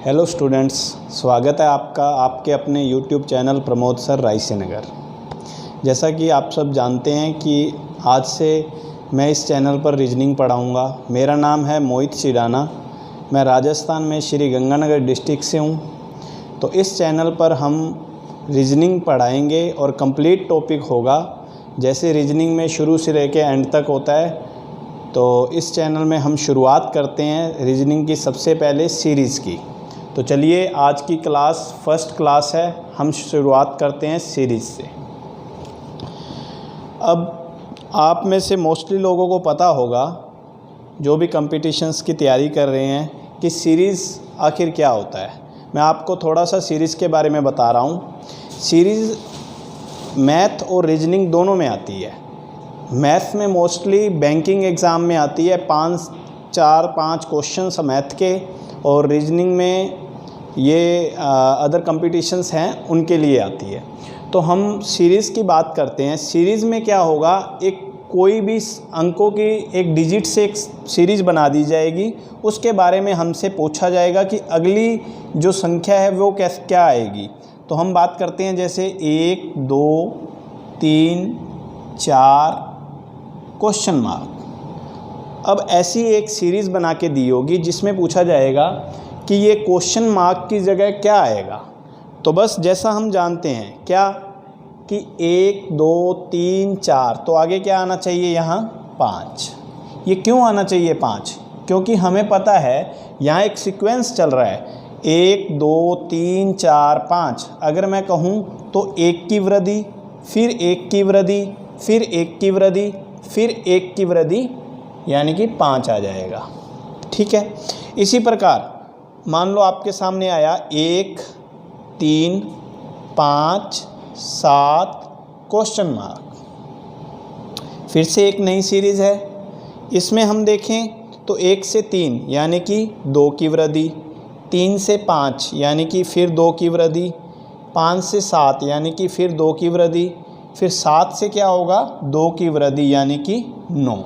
Hello students, स्वागत है आपका आपके अपने यूट्यूब चैनल प्रमोद सर रायसेनगर। जैसा कि आप सब जानते हैं कि आज से मैं इस चैनल पर रीजनिंग पढ़ाऊंगा। मेरा नाम है मोहित सिडाना, मैं राजस्थान में श्री गंगानगर डिस्ट्रिक्ट से हूं। तो इस चैनल पर हम रीजनिंग पढ़ाएंगे और कंप्लीट टॉपिक होगा। जैसे रीजनिंग में शुरू से लेकर एंड तक होता है, तो इस चैनल में हम शुरुआत करते हैं रीजनिंग की सबसे पहले सीरीज़ की। तो चलिए, आज की क्लास फर्स्ट क्लास है, हम शुरुआत करते हैं सीरीज़ से। अब आप में से मोस्टली लोगों को पता होगा, जो भी कंपटीशंस की तैयारी कर रहे हैं, कि सीरीज़ आखिर क्या होता है। मैं आपको थोड़ा सा सीरीज़ के बारे में बता रहा हूँ। सीरीज़ मैथ और रीजनिंग दोनों में आती है। मैथ में मोस्टली बैंकिंग एग्ज़ाम में आती है, 5 क्वेश्चंस मैथ के, और रीजनिंग में ये अदर कंपटीशंस हैं उनके लिए आती है। तो हम सीरीज़ की बात करते हैं। सीरीज़ में क्या होगा, एक कोई भी अंकों की एक डिजिट से एक सीरीज़ बना दी जाएगी। उसके बारे में हमसे पूछा जाएगा कि अगली जो संख्या है वो क्या आएगी। तो हम बात करते हैं जैसे 1, 2, 3, 4 क्वेश्चन मार्क। अब ऐसी एक सीरीज़ बना के दी होगी जिसमें पूछा जाएगा कि ये क्वेश्चन मार्क की जगह क्या आएगा। तो बस जैसा हम जानते हैं क्या कि 1, 2, 3, 4, तो आगे क्या आना चाहिए यहाँ 5। ये क्यों आना चाहिए 5? क्योंकि हमें पता है यहाँ एक सीक्वेंस चल रहा है, 1, 2, 3, 4, 5। अगर मैं कहूँ तो 1 की वृद्धि, फिर 1 की वृद्धि, फिर 1 की वृद्धि, फिर 1 की वृद्धि, यानी कि 5 आ जाएगा। ठीक है। इसी प्रकार मान लो आपके सामने आया 1, 3, 5, 7 क्वेश्चन मार्क। फिर से एक नई सीरीज़ है। इसमें हम देखें तो 1 से 3 यानी कि 2 की वृद्धि, 3 से 5 यानी कि फिर 2 की वृद्धि, 5 से 7 यानी कि फिर 2 की वृद्धि, फिर 7 से क्या होगा 2 की वृद्धि यानी कि 9।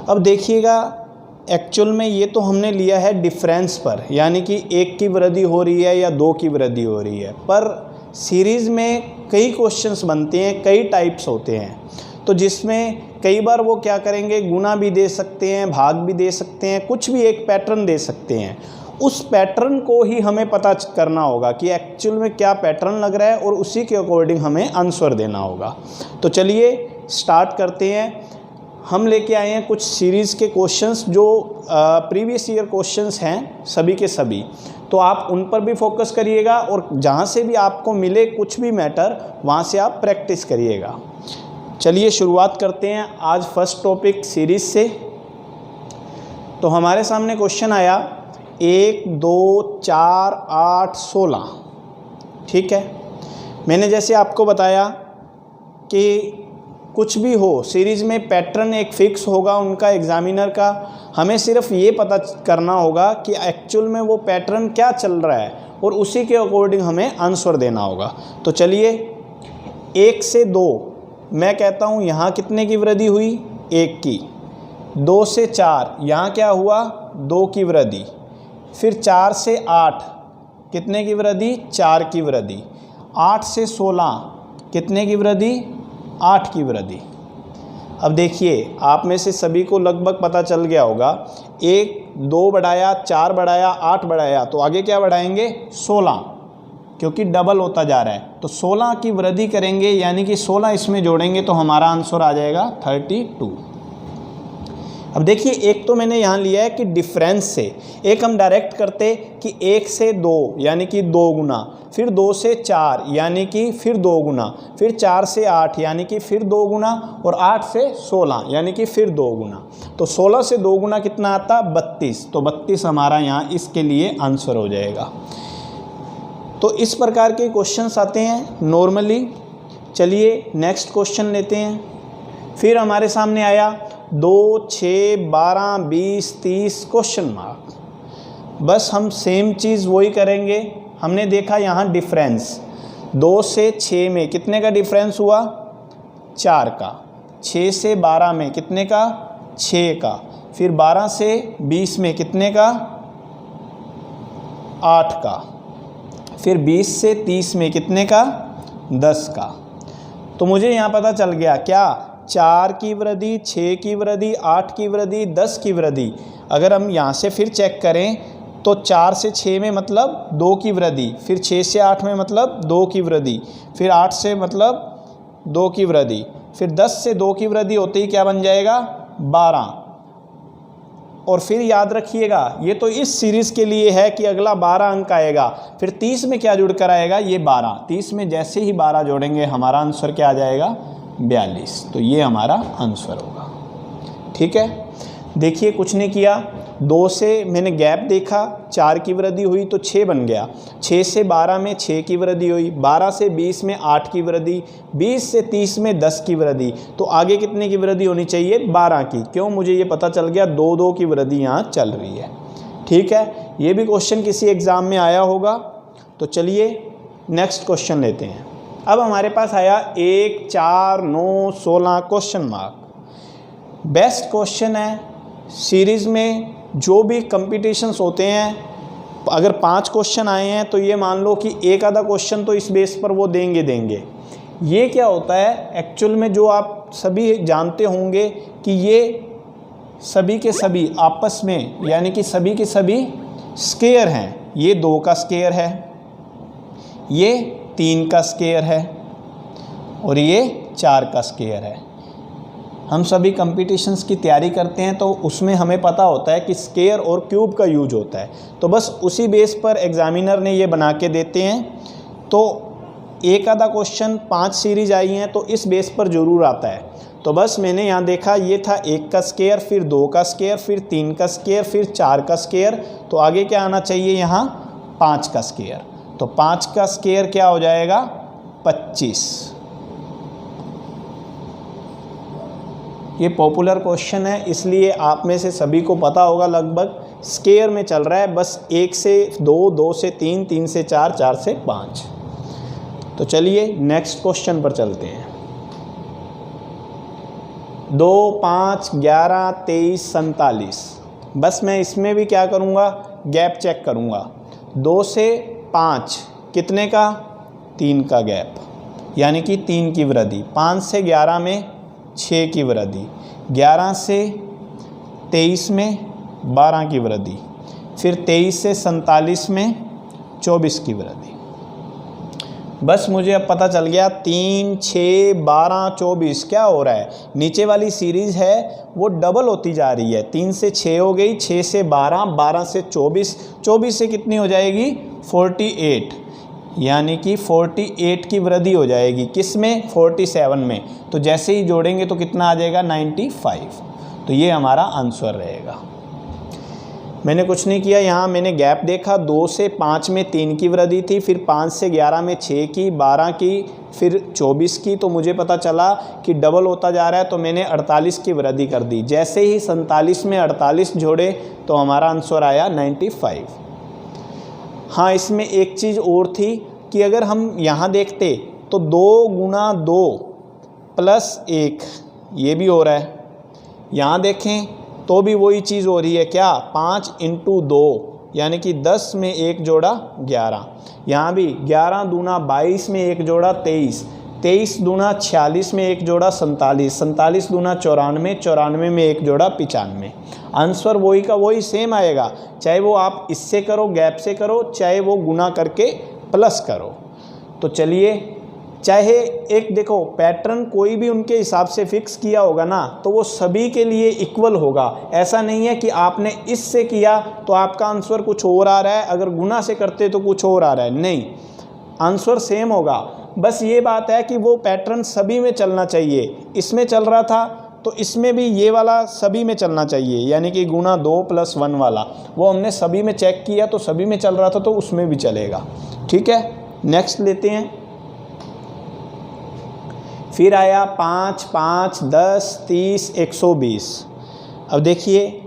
अब देखिएगा, एक्चुअल में ये तो हमने लिया है डिफरेंस पर, यानी कि 1 की वृद्धि हो रही है या 2 की वृद्धि हो रही है। पर सीरीज़ में कई क्वेश्चंस बनते हैं, कई टाइप्स होते हैं, तो जिसमें कई बार वो क्या करेंगे, गुना भी दे सकते हैं, भाग भी दे सकते हैं, कुछ भी एक पैटर्न दे सकते हैं। उस पैटर्न को ही हमें पता करना होगा कि एक्चुअल में क्या पैटर्न लग रहा है, और उसी के अकॉर्डिंग हमें आंसर देना होगा। तो चलिए स्टार्ट करते हैं। हम लेके आए हैं कुछ सीरीज़ के क्वेश्चंस जो प्रीवियस ईयर क्वेश्चंस हैं सभी के सभी। तो आप उन पर भी फोकस करिएगा, और जहाँ से भी आपको मिले कुछ भी मैटर, वहाँ से आप प्रैक्टिस करिएगा। चलिए शुरुआत करते हैं आज फर्स्ट टॉपिक सीरीज़ से। तो हमारे सामने क्वेश्चन आया 1, 2, 4, 8, 16। ठीक है। मैंने जैसे आपको बताया कि कुछ भी हो सीरीज़ में पैटर्न एक फ़िक्स होगा उनका एग्ज़ामिनर का। हमें सिर्फ ये पता करना होगा कि एक्चुअल में वो पैटर्न क्या चल रहा है, और उसी के अकॉर्डिंग हमें आंसर देना होगा। तो चलिए, 1 से 2 मैं कहता हूँ यहाँ कितने की वृद्धि हुई, 1 की। 2 से 4 यहाँ क्या हुआ, 2 की वृद्धि। फिर 4 से 8 कितने की वृद्धि, 4 की वृद्धि। 8 से 16 कितने की वृद्धि, 8 की वृद्धि। अब देखिए, आप में से सभी को लगभग पता चल गया होगा, 1, 2 बढ़ाया, 4 बढ़ाया, 8 बढ़ाया, तो आगे क्या बढ़ाएंगे 16, क्योंकि डबल होता जा रहा है। तो 16 की वृद्धि करेंगे, यानी कि 16 इसमें जोड़ेंगे, तो हमारा आंसर आ जाएगा 32। अब देखिए, एक तो मैंने यहाँ लिया है कि डिफरेंस से, एक हम डायरेक्ट करते कि 1 से 2 यानी कि 2 गुना, फिर 2 से 4 यानी कि फिर 2 गुना, फिर 4 से 8 यानी कि फिर 2 गुना, और 8 से 16 यानी कि फिर 2 गुना। तो 16 से 2 गुना कितना आता, 32। तो 32 हमारा यहाँ इसके लिए आंसर हो जाएगा। तो इस प्रकार के क्वेश्चंस आते हैं नॉर्मली। चलिए नेक्स्ट क्वेश्चन लेते हैं। फिर हमारे सामने आया 2, 6, 12, 20, 30 क्वेश्चन मार्क। बस हम सेम चीज़ वही करेंगे। हमने देखा यहाँ डिफरेंस, 2 से 6 में कितने का डिफरेंस हुआ, 4 का। 6 से 12 में कितने का, 6 का। फिर 12 से 20 में कितने का, 8 का, फिर 20 से 30 में कितने का, 10 का। तो मुझे यहाँ पता चल गया क्या, 4 की वृद्धि, 6 की वृद्धि, 8 की वृद्धि, 10 की वृद्धि। अगर हम यहाँ से फिर चेक करें तो 4 से 6 में मतलब 2 की वृद्धि, फिर 6 से 8 में मतलब 2 की वृद्धि, फिर 8 से मतलब 2 की वृद्धि, फिर 10 से 2 की वृद्धि होते ही क्या बन जाएगा, 12। और फिर याद रखिएगा ये तो इस सीरीज़ के लिए है कि अगला 12 अंक आएगा। फिर 30 में क्या जुड़ कर आएगा, ये 12। 30 में जैसे ही 12 जोड़ेंगे हमारा आंसर क्या आ जाएगा, 42। तो ये हमारा आंसर होगा। ठीक है, देखिए कुछ नहीं किया, 2 से मैंने गैप देखा, 4 की वृद्धि हुई तो 6 बन गया, 6 से 12 में 6 की वृद्धि हुई, 12 से 20 में 8 की वृद्धि, 20 से 30 में 10 की वृद्धि। तो आगे कितने की वृद्धि होनी चाहिए, 12 की। क्यों, मुझे ये पता चल गया 2-2 की वृद्धि यहाँ चल रही है। ठीक है, ये भी क्वेश्चन किसी एग्ज़ाम में आया होगा। तो चलिए नेक्स्ट क्वेश्चन लेते हैं। अब हमारे पास आया 1, 4, 9, 16 क्वेश्चन मार्क। बेस्ट क्वेश्चन है सीरीज़ में। जो भी कंपटीशंस होते हैं, अगर 5 क्वेश्चन आए हैं तो ये मान लो कि एक आधा क्वेश्चन तो इस बेस पर वो देंगे। ये क्या होता है एक्चुअल में, जो आप सभी जानते होंगे कि ये सभी के सभी आपस में, यानी कि सभी के सभी स्क्वायर हैं। ये 2 का स्क्वायर है, ये 3 का स्क्वायर है और ये 4 का स्क्वायर है। हम सभी कंपटीशंस की तैयारी करते हैं तो उसमें हमें पता होता है कि स्क्वायर और क्यूब का यूज होता है। तो बस उसी बेस पर एग्जामिनर ने ये बना के देते हैं। तो एक आधा क्वेश्चन 5 सीरीज आई हैं तो इस बेस पर ज़रूर आता है। तो बस मैंने यहाँ देखा, ये था 1 का स्क्वायर, फिर 2 का स्क्वायर, फिर 3 का स्क्वायर, फिर 4 का स्क्वायर। तो आगे क्या आना चाहिए यहाँ, 5 का स्क्वायर। तो 5 का स्क्वायर क्या हो जाएगा, 25। ये पॉपुलर क्वेश्चन है, इसलिए आप में से सभी को पता होगा लगभग। स्क्वायर में चल रहा है, बस 1 से 2, 2 से 3, 3 से 4, 4 से 5। तो चलिए नेक्स्ट क्वेश्चन पर चलते हैं। 2, 5, 11, 23, 47। बस मैं इसमें भी क्या करूँगा, गैप चेक करूँगा। 2 से 5 कितने का, 3 का गैप, यानी कि 3 की वृद्धि। 5 से 11 में 6 की वृद्धि, 11 से 23 में 12 की वृद्धि, फिर 23 से 47 में 24 की वृद्धि। बस मुझे अब पता चल गया 3, 6, 12, 24 क्या हो रहा है। नीचे वाली सीरीज़ है वो डबल होती जा रही है। 3 से 6 हो गई, 6 से 12, 12 से 24, 24 से कितनी हो जाएगी, 48, यानी कि 48 की वृद्धि हो जाएगी। किस में, 47 में। तो जैसे ही जोड़ेंगे तो कितना आ जाएगा, 95। तो ये हमारा आंसर रहेगा। मैंने कुछ नहीं किया, यहाँ मैंने गैप देखा। 2 से 5 में 3 की वृद्धि थी, फिर 5 से 11 में 6 की, 12 की, फिर 24 की। तो मुझे पता चला कि डबल होता जा रहा है, तो मैंने 48 की वृद्धि कर दी। जैसे ही 47 में 48 जोड़े तो हमारा आंसर आया 95। हाँ, इसमें एक चीज़ और थी कि अगर हम यहाँ देखते तो 2 गुना 2 प्लस 1 ये भी हो रहा है। यहाँ देखें तो भी वही चीज़ हो रही है, क्या, 5 इंटू 2 यानी कि 10 में 1 जोड़ा 11। यहाँ भी 11 दूना 22 में 1 जोड़ा 23, 23 दूना 46 में 1 जोड़ा 47, 47 दूना 94, 94 में 1 जोड़ा 95। आंसर वही का वही सेम आएगा, चाहे वो आप इससे करो, गैप से करो, चाहे वो गुना करके प्लस करो। तो चलिए, चाहे एक देखो पैटर्न कोई भी उनके हिसाब से फिक्स किया होगा ना, तो वो सभी के लिए इक्वल होगा। ऐसा नहीं है कि आपने इससे किया तो आपका आंसर कुछ और आ रहा है, अगर गुना से करते तो कुछ और आ रहा है। नहीं, आंसर सेम होगा। बस ये बात है कि वो पैटर्न सभी में चलना चाहिए। इसमें चल रहा था तो इसमें भी ये वाला सभी में चलना चाहिए, यानी कि गुना 2 + 1 वाला, वो हमने सभी में चेक किया तो सभी में चल रहा था, तो उसमें भी चलेगा। ठीक है, नेक्स्ट लेते हैं। फिर आया 5, 5, 10, 30, 120। अब देखिए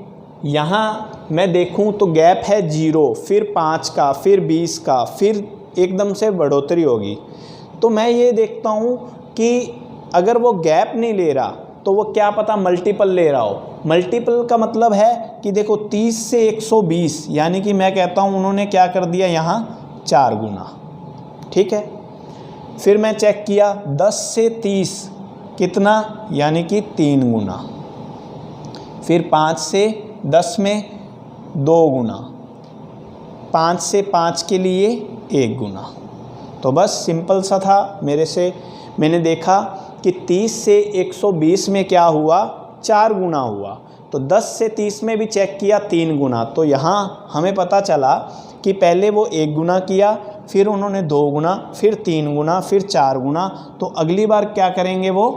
यहाँ मैं देखूँ तो गैप है 0, फिर 5 का, फिर 20 का, फिर एकदम से बढ़ोतरी होगी। तो मैं ये देखता हूँ कि अगर वो गैप नहीं ले रहा तो वो क्या पता मल्टीपल ले रहा हो। मल्टीपल का मतलब है कि देखो 30 से 120, यानी कि मैं कहता हूँ उन्होंने क्या कर दिया यहाँ 4 गुना। ठीक है, फिर मैं चेक किया 10 से 30 कितना, यानी कि 3 गुना। फिर 5 से 10 में 2 गुना, 5 से 5 के लिए 1 गुना। तो बस सिंपल सा था मेरे से। मैंने देखा कि 30 से 120 में क्या हुआ, 4 गुना हुआ। तो 10 से 30 में भी चेक किया 3 गुना। तो यहाँ हमें पता चला कि पहले वो 1 गुना किया, फिर उन्होंने 2 गुना, फिर 3 गुना, फिर 4 गुना। तो अगली बार क्या करेंगे वो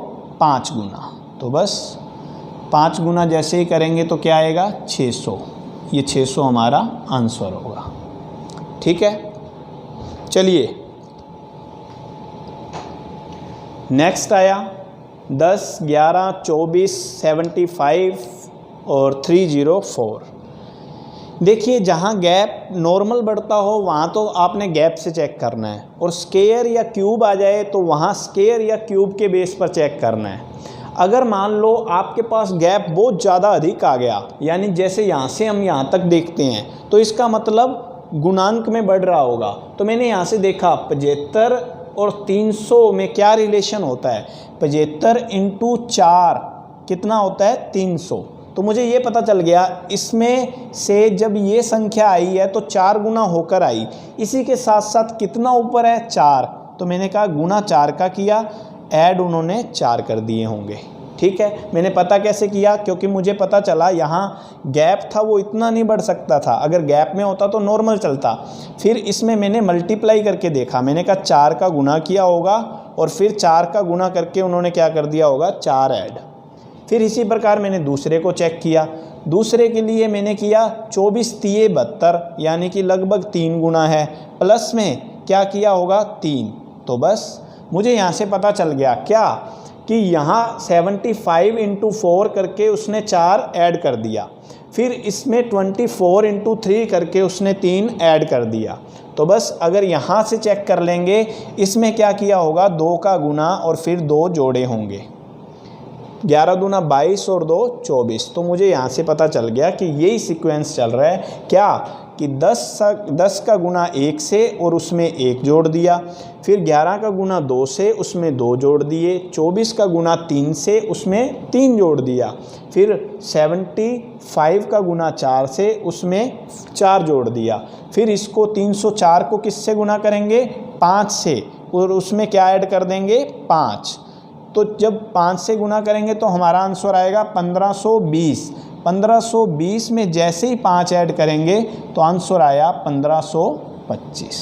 5 गुना। तो बस 5 गुना जैसे ही करेंगे तो क्या आएगा 600। ये 600 हमारा आंसर होगा। ठीक है, चलिए नेक्स्ट आया 10, 11, 24, 75 और 304। देखिए जहाँ गैप नॉर्मल बढ़ता हो वहाँ तो आपने गैप से चेक करना है, और स्क्वायर या क्यूब आ जाए तो वहाँ स्क्वायर या क्यूब के बेस पर चेक करना है। अगर मान लो आपके पास गैप बहुत ज़्यादा अधिक आ गया, यानी जैसे यहाँ से हम यहाँ तक देखते हैं, तो इसका मतलब गुणांक में बढ़ रहा होगा। तो मैंने यहाँ से देखा 75 और 300 में क्या रिलेशन होता है, 75 × 4 कितना होता है 300। तो मुझे ये पता चल गया इसमें से जब ये संख्या आई है तो 4 गुना होकर आई। इसी के साथ साथ कितना ऊपर है 4, तो मैंने कहा गुना 4 का किया, ऐड उन्होंने 4 कर दिए होंगे। ठीक है, मैंने पता कैसे किया, क्योंकि मुझे पता चला यहाँ गैप था वो इतना नहीं बढ़ सकता था, अगर गैप में होता तो नॉर्मल चलता। फिर इसमें मैंने मल्टीप्लाई करके देखा, मैंने कहा 4 का गुना किया होगा और फिर 4 का गुना करके उन्होंने क्या कर दिया होगा 4 ऐड। फिर इसी प्रकार मैंने दूसरे को चेक किया, दूसरे के लिए मैंने किया 24 तिये 72, यानी कि लगभग 3 गुना है, प्लस में क्या किया होगा 3। तो बस मुझे यहाँ से पता चल गया क्या कि यहाँ 75 × 4 करके उसने 4 ऐड कर दिया, फिर इसमें 24 × 3 करके उसने 3 ऐड कर दिया। तो बस अगर यहाँ से चेक कर लेंगे इसमें क्या किया होगा 2 का गुना और फिर 2 जोड़े होंगे, 11 दूना 22 और 2 24। तो मुझे यहाँ से पता चल गया कि यही सीक्वेंस चल रहा है क्या कि 10 का गुना 1 से और उसमें 1 जोड़ दिया, फिर 11 का गुना 2 से उसमें 2 जोड़ दिए, 24 का गुना 3 से उसमें 3 जोड़ दिया, फिर 75 का गुना 4 से उसमें 4 जोड़ दिया, फिर इसको 304 को किससे गुना करेंगे 5 से, और उसमें क्या ऐड कर देंगे 5। तो जब 5 से गुना करेंगे तो हमारा आंसर आएगा 1520। 1520 में जैसे ही 5 ऐड करेंगे तो आंसर आया 1525।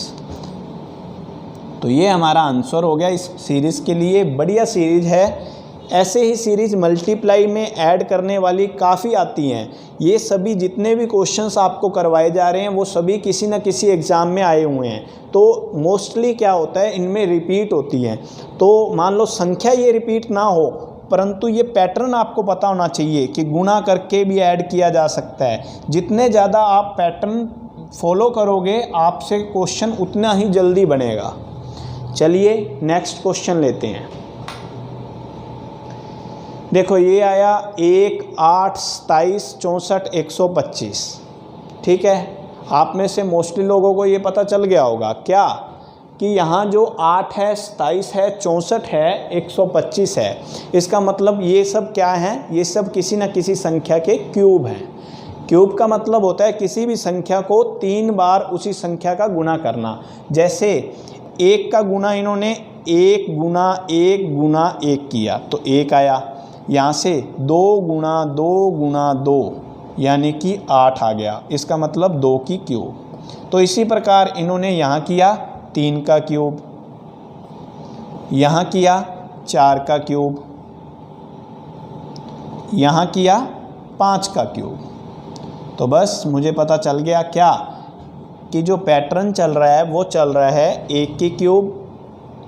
तो ये हमारा आंसर हो गया इस सीरीज़ के लिए। बढ़िया सीरीज़ है। ऐसे ही सीरीज़ मल्टीप्लाई में ऐड करने वाली काफ़ी आती हैं। ये सभी जितने भी क्वेश्चंस आपको करवाए जा रहे हैं वो सभी किसी न किसी एग्ज़ाम में आए हुए हैं। तो मोस्टली क्या होता है इनमें रिपीट होती हैं। तो मान लो संख्या ये रिपीट ना हो परंतु ये पैटर्न आपको पता होना चाहिए कि गुणा करके भी ऐड किया जा सकता है। जितने ज़्यादा आप पैटर्न फॉलो करोगे आपसे क्वेश्चन उतना ही जल्दी बनेगा। चलिए नेक्स्ट क्वेश्चन लेते हैं। देखो ये आया 1, 8, 27, 64, 125। ठीक है, आप में से मोस्टली लोगों को ये पता चल गया होगा क्या कि यहाँ जो 8 है, 27 है, 64 है, 125 है। इसका मतलब ये सब क्या हैं, ये सब किसी न किसी संख्या के क्यूब हैं। क्यूब का मतलब होता है किसी भी संख्या को 3 बार उसी संख्या का गुना करना। जैसे 1 का गुना इन्होंने 1 गुना 1 गुना 1 किया तो 1 आया। यहाँ से 2 गुना 2 गुना 2 यानी कि 8 आ गया। इसका मतलब 2 की क्यूब। तो इसी प्रकार इन्होंने यहाँ किया 3 का क्यूब, यहाँ किया 4 का क्यूब, यहाँ किया 5 का क्यूब। तो बस मुझे पता चल गया क्या कि जो पैटर्न चल रहा है वो चल रहा है 1 की क्यूब,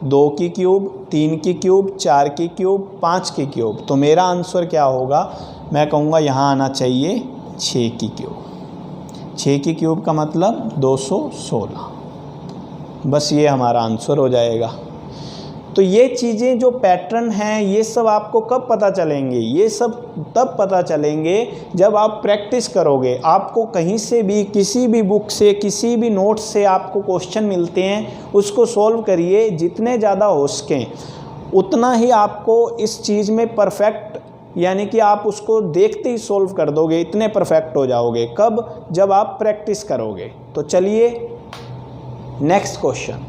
2 की क्यूब, 3 की क्यूब, 4 की क्यूब, 5 की क्यूब। तो मेरा आंसर क्या होगा, मैं कहूँगा यहाँ आना चाहिए 6 की क्यूब। 6 की क्यूब का मतलब 216। बस ये हमारा आंसर हो जाएगा। तो ये चीज़ें जो पैटर्न हैं ये सब आपको कब पता चलेंगे? ये सब तब पता चलेंगे जब आप प्रैक्टिस करोगे। आपको कहीं से भी, किसी भी बुक से, किसी भी नोट से आपको क्वेश्चन मिलते हैं, उसको सॉल्व करिए। जितने ज़्यादा हो सकें उतना ही आपको इस चीज़ में परफेक्ट, यानी कि आप उसको देखते ही सॉल्व कर दोगे, इतने परफेक्ट हो जाओगे। कब? जब आप प्रैक्टिस करोगे। तो चलिए नेक्स्ट क्वेश्चन।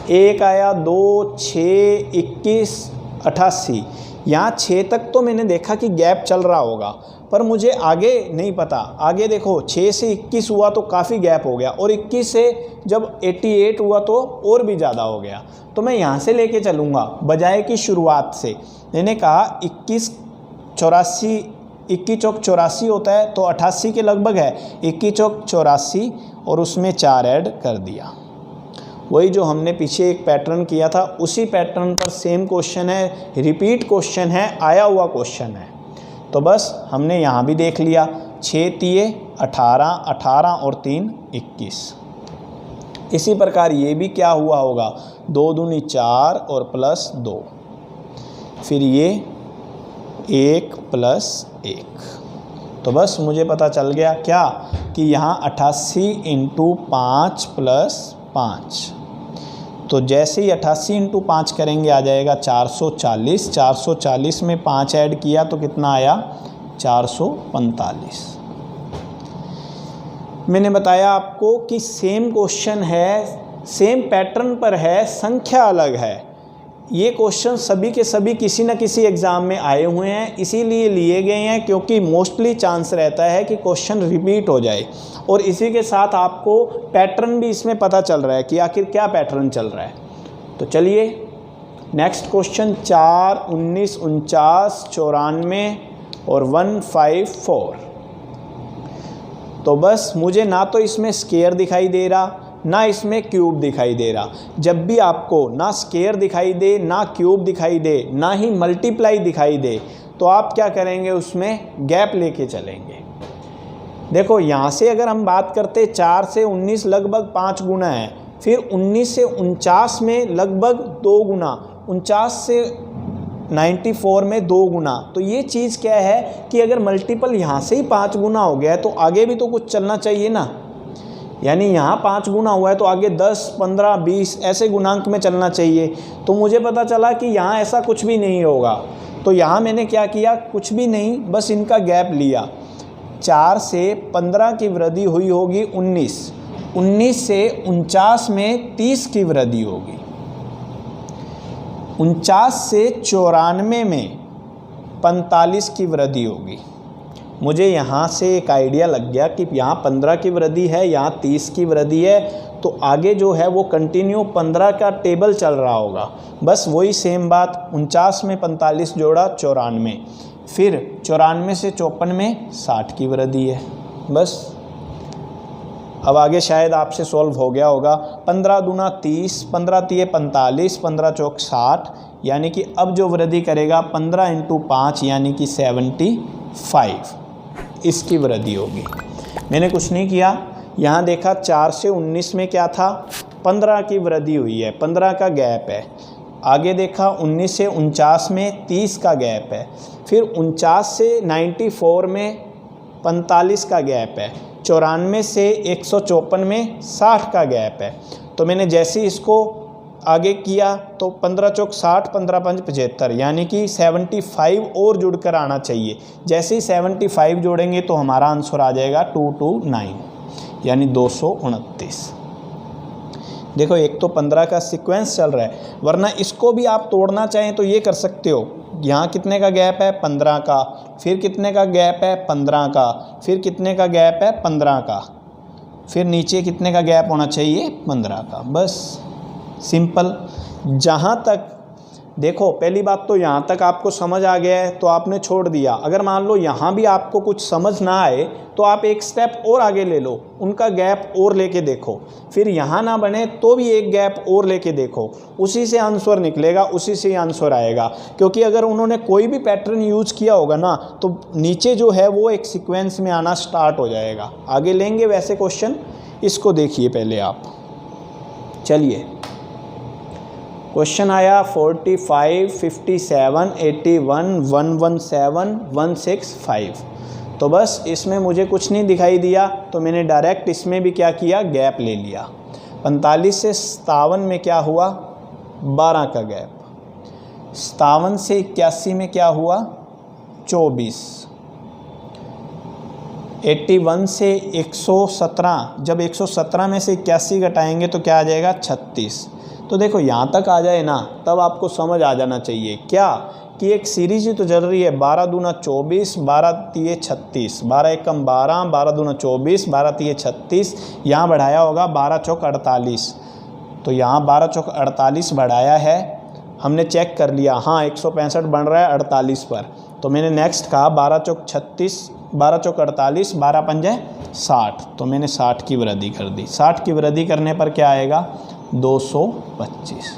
1 आया, 2, 6, 21, 88। यहाँ 6 तक तो मैंने देखा कि गैप चल रहा होगा, पर मुझे आगे नहीं पता। आगे देखो 6 से 21 हुआ तो काफ़ी गैप हो गया, और 21 से जब 88 हुआ तो और भी ज़्यादा हो गया। तो मैं यहाँ से लेके चलूँगा बजाय की शुरुआत से। मैंने कहा 21 84, 21 चौक 84 होता है, तो 88 के लगभग है। 21 चौक 84 और उसमें 4 ऐड कर दिया। वही जो हमने पीछे एक पैटर्न किया था, उसी पैटर्न पर सेम क्वेश्चन है, रिपीट क्वेश्चन है, आया हुआ क्वेश्चन है। तो बस हमने यहाँ भी देख लिया। 6 तिये 18, 18 और 3 21। इसी प्रकार ये भी क्या हुआ होगा, 2 दूनी 4 और प्लस 2, फिर ये 1 प्लस 1। तो बस मुझे पता चल गया क्या कि यहाँ 88 × 5 प्लस 5। तो जैसे ही 88 × 5 करेंगे आ जाएगा 440। 440 में 5 ऐड किया तो कितना आया, 445। मैंने बताया आपको कि सेम क्वेश्चन है, सेम पैटर्न पर है, संख्या अलग है। ये क्वेश्चन सभी के सभी किसी न किसी एग्ज़ाम में आए हुए हैं, इसीलिए लिए गए हैं क्योंकि मोस्टली चांस रहता है कि क्वेश्चन रिपीट हो जाए, और इसी के साथ आपको पैटर्न भी इसमें पता चल रहा है कि आखिर क्या पैटर्न चल रहा है। तो चलिए नेक्स्ट क्वेश्चन। 4, 19, 49, 94 और 154। तो बस मुझे ना तो इसमें स्क्वायर दिखाई दे रहा, ना इसमें क्यूब दिखाई दे रहा। जब भी आपको ना स्क्वायर दिखाई दे, ना क्यूब दिखाई दे, ना ही मल्टीप्लाई दिखाई दे, तो आप क्या करेंगे, उसमें गैप लेके चलेंगे। देखो यहाँ से अगर हम बात करते 4 से 19 लगभग 5 गुना है, फिर 19 से 49 में लगभग 2 गुना, 49 से 94 में 2 गुना। तो ये चीज़ क्या है कि अगर मल्टीपल यहाँ से ही 5 गुना हो गया है तो आगे भी तो कुछ चलना चाहिए ना। यानी यहाँ 5 गुना हुआ है तो आगे 10, 15, 20 ऐसे गुणांक में चलना चाहिए। तो मुझे पता चला कि यहाँ ऐसा कुछ भी नहीं होगा, तो यहाँ मैंने क्या किया, कुछ भी नहीं, बस इनका गैप लिया। 4 से 15 की वृद्धि हुई होगी 19, 19 से 49 में 30 की वृद्धि होगी, 49 से 94 में 45 की वृद्धि होगी। मुझे यहाँ से एक आइडिया लग गया कि यहाँ 15 की वृद्धि है, यहाँ 30 की वृद्धि है, तो आगे जो है वो कंटिन्यू 15 का टेबल चल रहा होगा। बस वही सेम बात, 49 में 45 जोड़ा 94, फिर 94 से 54 में 60 की वृद्धि है। बस अब आगे शायद आपसे सॉल्व हो गया होगा। 15 दूना 30, 15 तिये 45, 15 चौक 60, यानी कि अब जो वृद्धि करेगा 15 × 5 यानी कि 75, इसकी वृद्धि होगी। मैंने कुछ नहीं किया, यहाँ देखा 4 से 19 में क्या था, 15 की वृद्धि हुई है, 15 का गैप है। आगे देखा 19 से 49 में 30 का गैप है, फिर 49 से 94 में 45 का गैप है, 94 से 154 में 60 का गैप है। तो मैंने जैसे ही इसको आगे किया तो 15 चौक 60, 15 पंच 75, यानी कि 75 और जुड़कर आना चाहिए। जैसे ही 75 जोड़ेंगे तो हमारा आंसर आ जाएगा 229, यानी 229। देखो एक तो 15 का सीक्वेंस चल रहा है, वरना इसको भी आप तोड़ना चाहें तो ये कर सकते हो। यहाँ कितने का गैप है, 15 का, फिर कितने का गैप है, 15 का, फिर कितने का गैप है, 15 का, फिर नीचे कितने का गैप होना चाहिए, 15 का। बस सिंपल। जहाँ तक देखो, पहली बात तो यहाँ तक आपको समझ आ गया है तो आपने छोड़ दिया। अगर मान लो यहाँ भी आपको कुछ समझ ना आए तो आप एक स्टेप और आगे ले लो, उनका गैप और लेके देखो, फिर यहाँ ना बने तो भी एक गैप और लेके देखो, उसी से आंसर निकलेगा, उसी से आंसर आएगा। क्योंकि अगर उन्होंने कोई भी पैटर्न यूज किया होगा ना तो नीचे जो है वो एक सीक्वेंस में आना स्टार्ट हो जाएगा। आगे लेंगे वैसे क्वेश्चन, इसको देखिए पहले आप। चलिए क्वेश्चन आया 45, 57, 81, 117, 165। तो बस इसमें मुझे कुछ नहीं दिखाई दिया, तो मैंने डायरेक्ट इसमें भी क्या किया, गैप ले लिया। 45 से 57 में क्या हुआ, 12 का गैप। 57 से 81 में क्या हुआ, 24। 81 से 117, जब 117 में से 81 घटाएंगे तो क्या आ जाएगा, 36। तो देखो यहाँ तक आ जाए ना, तब आपको समझ आ जाना चाहिए क्या, कि एक सीरीज ही तो चल रही है। 12 दूना 24, 12 तिये 36, 12 एकम 12, 12 दूना 24, 12 तिये 36। यहाँ बढ़ाया होगा 12 चौक 48, तो यहाँ 12 चौक 48 बढ़ाया है, हमने चेक कर लिया, हाँ 165 बन रहा है 48 पर। तो मैंने नेक्स्ट कहा 12 चौक 36, 12 चौक 48, 12 पंजे 60, तो मैंने 60 की वृद्धि कर दी। 60 की वृद्धि करने पर क्या आएगा, 225।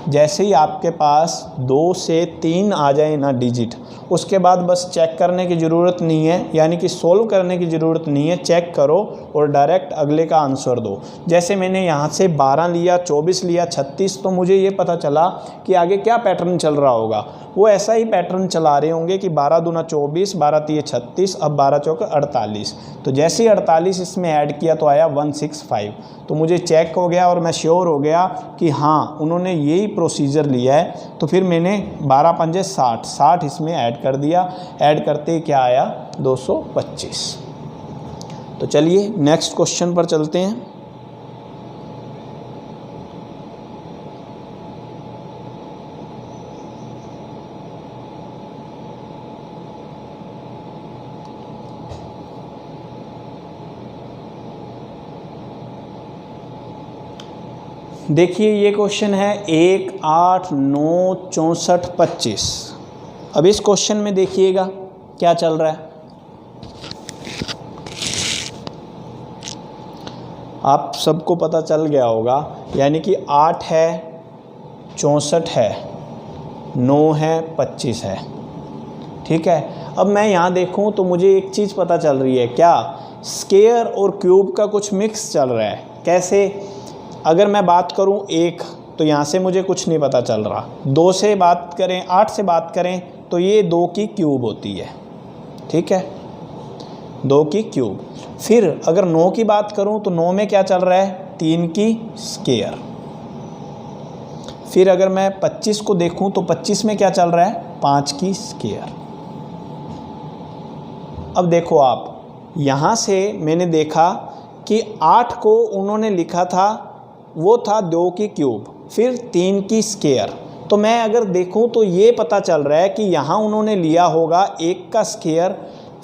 जैसे ही आपके पास 2 से 3 आ जाए ना डिजिट, उसके बाद बस चेक करने की ज़रूरत नहीं है, यानी कि सोल्व करने की ज़रूरत नहीं है, चेक करो और डायरेक्ट अगले का आंसर दो। जैसे मैंने यहाँ से 12 लिया, 24 लिया, 36, तो मुझे ये पता चला कि आगे क्या पैटर्न चल रहा होगा। वो ऐसा ही पैटर्न चला रहे होंगे कि 12 दूना 24, 12 तिये 36, अब 12 चौक 48। तो जैसे ही 48 इसमें ऐड किया तो आया 165। तो मुझे चेक हो गया और मैं श्योर हो गया कि हाँ उन्होंने यही प्रोसीजर लिया है। तो फिर मैंने 12 पंजे 60, 60 इसमें ऐड कर दिया। ऐड करते ही क्या आया, 225। तो चलिए नेक्स्ट क्वेश्चन पर चलते हैं। देखिए ये क्वेश्चन है 1, 8, 9, 64, 25। अब इस क्वेश्चन में देखिएगा क्या चल रहा है। आप सबको पता चल गया होगा, यानी कि 8 है, 64 है, 9 है, 25 है। ठीक है, अब मैं यहाँ देखूँ तो मुझे एक चीज़ पता चल रही है, क्या, स्क्वायर और क्यूब का कुछ मिक्स चल रहा है। कैसे, अगर मैं बात करूं 1, तो यहाँ से मुझे कुछ नहीं पता चल रहा। 2 से बात करें, 8 से बात करें तो ये 2 की क्यूब होती है। ठीक है, 2 की क्यूब। फिर अगर 9 की बात करूं तो 9 में क्या चल रहा है, 3 की स्क्वायर। फिर अगर मैं 25 को देखूं तो 25 में क्या चल रहा है, 5 की स्क्वायर। अब देखो आप, यहाँ से मैंने देखा कि 8 को उन्होंने लिखा था, वो था 2 की क्यूब, फिर 3 की स्क्वायर। तो मैं अगर देखूं तो ये पता चल रहा है कि यहाँ उन्होंने लिया होगा 1 का स्क्वायर,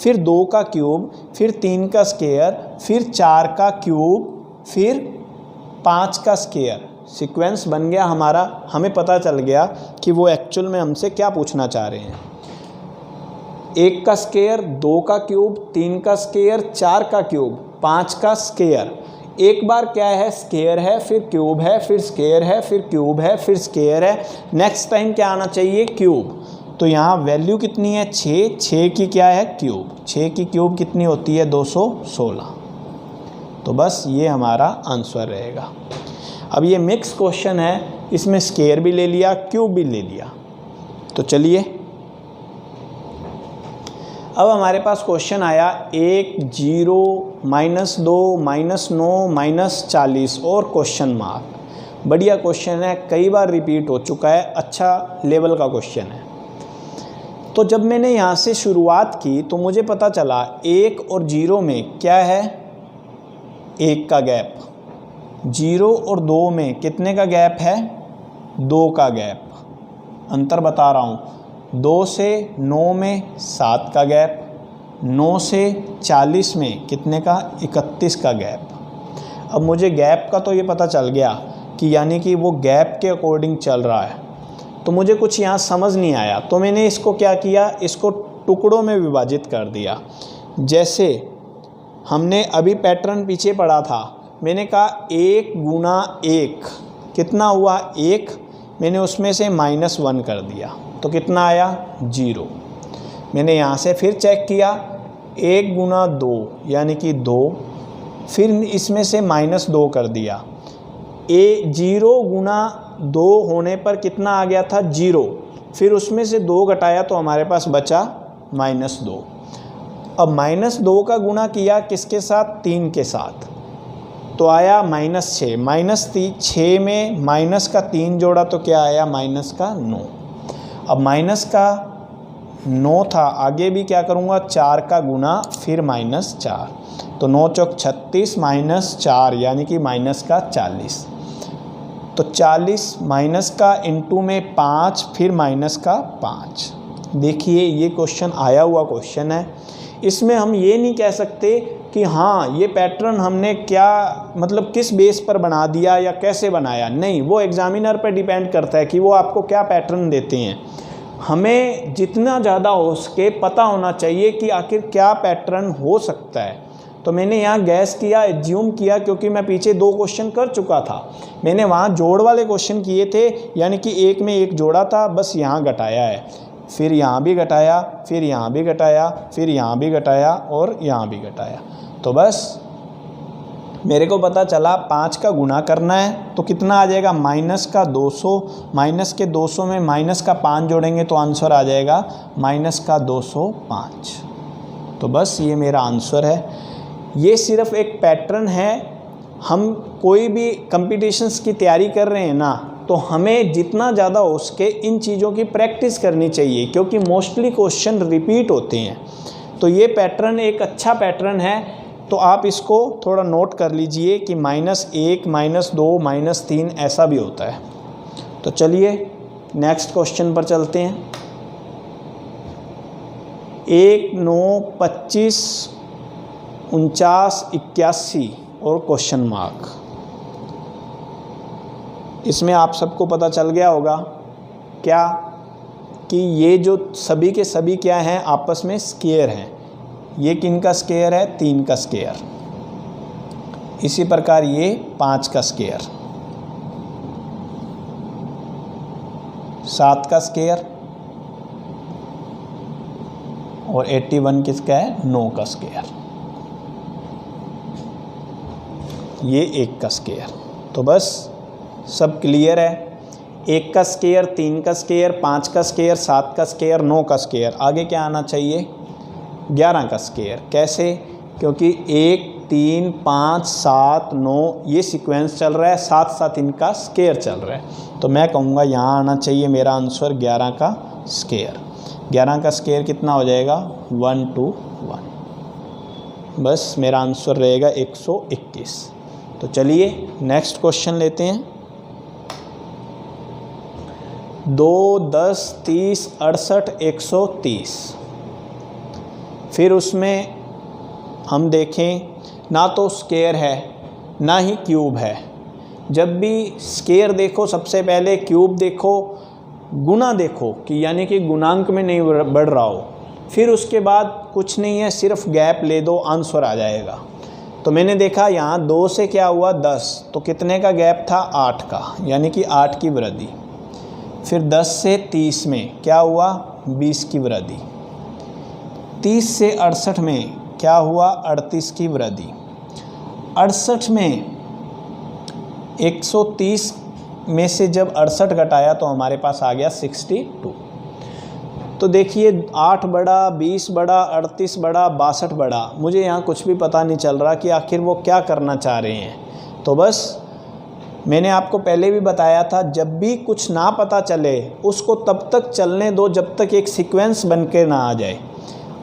फिर 2 का क्यूब, फिर 3 का स्क्वायर, फिर 4 का क्यूब, फिर 5 का स्क्वायर। सीक्वेंस बन गया हमारा। हमें पता चल गया कि वो एक्चुअल में हमसे क्या पूछना चाह रहे हैं। 1 का स्क्वायर, 2 का क्यूब, 3 का स्क्वायर, 4 का क्यूब, 5 का स्क्वायर। एक बार क्या है, स्क्वायर है, फिर क्यूब है, फिर स्क्वायर है, फिर क्यूब है, फिर स्क्वायर है। नेक्स्ट टाइम क्या आना चाहिए, क्यूब। तो यहाँ वैल्यू कितनी है, 6, 6 की क्या है, क्यूब। 6 की क्यूब कितनी होती है, 216। तो बस ये हमारा आंसर रहेगा। अब ये मिक्स क्वेश्चन है, इसमें स्क्वायर भी ले लिया, क्यूब भी ले लिया। तो चलिए अब हमारे पास क्वेश्चन आया 1, 0, -2, -9, -40 और क्वेश्चन मार्क। बढ़िया क्वेश्चन है, कई बार रिपीट हो चुका है, अच्छा लेवल का क्वेश्चन है। तो जब मैंने यहाँ से शुरुआत की तो मुझे पता चला 1 और 0 में क्या है, 1 का गैप। 0 और 2 में कितने का गैप है, 2 का गैप। अंतर बता रहा हूँ, 2 से 9 में 7 का गैप, 9 से 40 में कितने का, 31 का गैप। अब मुझे गैप का तो ये पता चल गया कि यानी कि वो गैप के अकॉर्डिंग चल रहा है। तो मुझे कुछ यहाँ समझ नहीं आया, तो मैंने इसको क्या किया, इसको टुकड़ों में विभाजित कर दिया। जैसे हमने अभी पैटर्न पीछे पढ़ा था, मैंने कहा 1 गुना 1 कितना हुआ, 1। मैंने उसमें से -1 कर दिया तो कितना आया, 0। मैंने यहाँ से फिर चेक किया, 1 गुना 2 यानी कि 2, फिर इसमें से -2 कर दिया, 0 गुना 2 होने पर कितना आ गया था 0, फिर उसमें से 2 घटाया तो हमारे पास बचा -2। अब -2 का गुना किया किसके साथ, 3 के साथ, तो आया -6, -6 में माइनस का 3 जोड़ा तो क्या आया -9। अब -9 था, आगे भी क्या करूँगा 4 का गुना फिर -4, तो 9 चौक 36 -4 यानी कि -40। तो 40 माइनस का इंटू में 5 फिर -5। देखिए ये क्वेश्चन आया हुआ क्वेश्चन है, इसमें हम ये नहीं कह सकते कि हाँ ये पैटर्न हमने क्या मतलब किस बेस पर बना दिया या कैसे बनाया, नहीं, वो एग्जामिनर पर डिपेंड करता है कि वो आपको क्या पैटर्न देते हैं। हमें जितना ज़्यादा हो सके पता होना चाहिए कि आखिर क्या पैटर्न हो सकता है। तो मैंने यहाँ गैस किया, एज्यूम किया, क्योंकि मैं पीछे 2 क्वेश्चन कर चुका था। मैंने वहाँ जोड़ वाले क्वेश्चन किए थे, यानी कि एक में एक जोड़ा था, बस यहाँ घटाया है, फिर यहाँ भी घटाया, फिर यहाँ भी घटाया, फिर यहाँ भी घटाया और यहाँ भी घटाया। तो बस मेरे को पता चला 5 का गुना करना है तो कितना आ जाएगा -200, माइनस के 200 में माइनस का 5 जोड़ेंगे तो आंसर आ जाएगा -205। तो बस ये मेरा आंसर है। ये सिर्फ एक पैटर्न है। हम कोई भी कंपटीशंस की तैयारी कर रहे हैं ना, तो हमें जितना ज़्यादा हो सके इन चीज़ों की प्रैक्टिस करनी चाहिए, क्योंकि मोस्टली क्वेश्चन रिपीट होते हैं। तो ये पैटर्न एक अच्छा पैटर्न है, तो आप इसको थोड़ा नोट कर लीजिए कि -1, -2, -3 ऐसा भी होता है। तो चलिए नेक्स्ट क्वेश्चन पर चलते हैं। 1, 9, 25, 49, 81 और क्वेश्चन मार्क। इसमें आप सबको पता चल गया होगा क्या कि ये जो सभी के सभी क्या हैं, आपस में स्क्वायर हैं। ये किन का स्क्वायर है, 3 का स्क्वायर। इसी प्रकार ये 5 का स्क्वायर, 7 का स्क्वायर और 81 किसका है, 9 का स्क्वायर। ये 1 का स्क्वायर। तो बस सब क्लियर है। 1 का स्क्वायर, 3 का स्क्वायर, 5 का स्क्वायर, 7 का स्क्वायर, 9 का स्क्वायर। आगे क्या आना चाहिए, 11 का स्क्वायर। कैसे, क्योंकि 1, 3, 5, 7, 9 ये सीक्वेंस चल रहा है, साथ साथ इनका स्क्वायर चल रहा है। तो मैं कहूँगा यहाँ आना चाहिए मेरा आंसर 11 का स्क्वायर। 11 का स्क्वायर कितना हो जाएगा, 121। बस मेरा आंसर रहेगा 121। तो चलिए नेक्स्ट क्वेश्चन लेते हैं। 2, 10, 30, 68, 130। फिर उसमें हम देखें ना तो स्क्वायर है ना ही क्यूब है। जब भी स्क्वायर देखो सबसे पहले क्यूब देखो, गुना देखो कि यानी कि गुणांक में नहीं बढ़ रहा हो, फिर उसके बाद कुछ नहीं है, सिर्फ गैप ले दो, आंसर आ जाएगा। तो मैंने देखा यहाँ 2 से क्या हुआ 10, तो कितने का गैप था, 8 का, यानी कि 8 की वृद्धि। फिर 10 से 30 में क्या हुआ, 20 की वृद्धि। 30 से 68 में क्या हुआ, 38 की वृद्धि। 68 में 130 में से जब 68 घटाया तो हमारे पास आ गया 62। तो देखिए 8 बड़ा, 20 बड़ा, 38 बड़ा, 62 बड़ा। मुझे यहाँ कुछ भी पता नहीं चल रहा कि आखिर वो क्या करना चाह रहे हैं। तो बस मैंने आपको पहले भी बताया था, जब भी कुछ ना पता चले उसको तब तक चलने दो जब तक एक सीक्वेंस बन के ना आ जाए।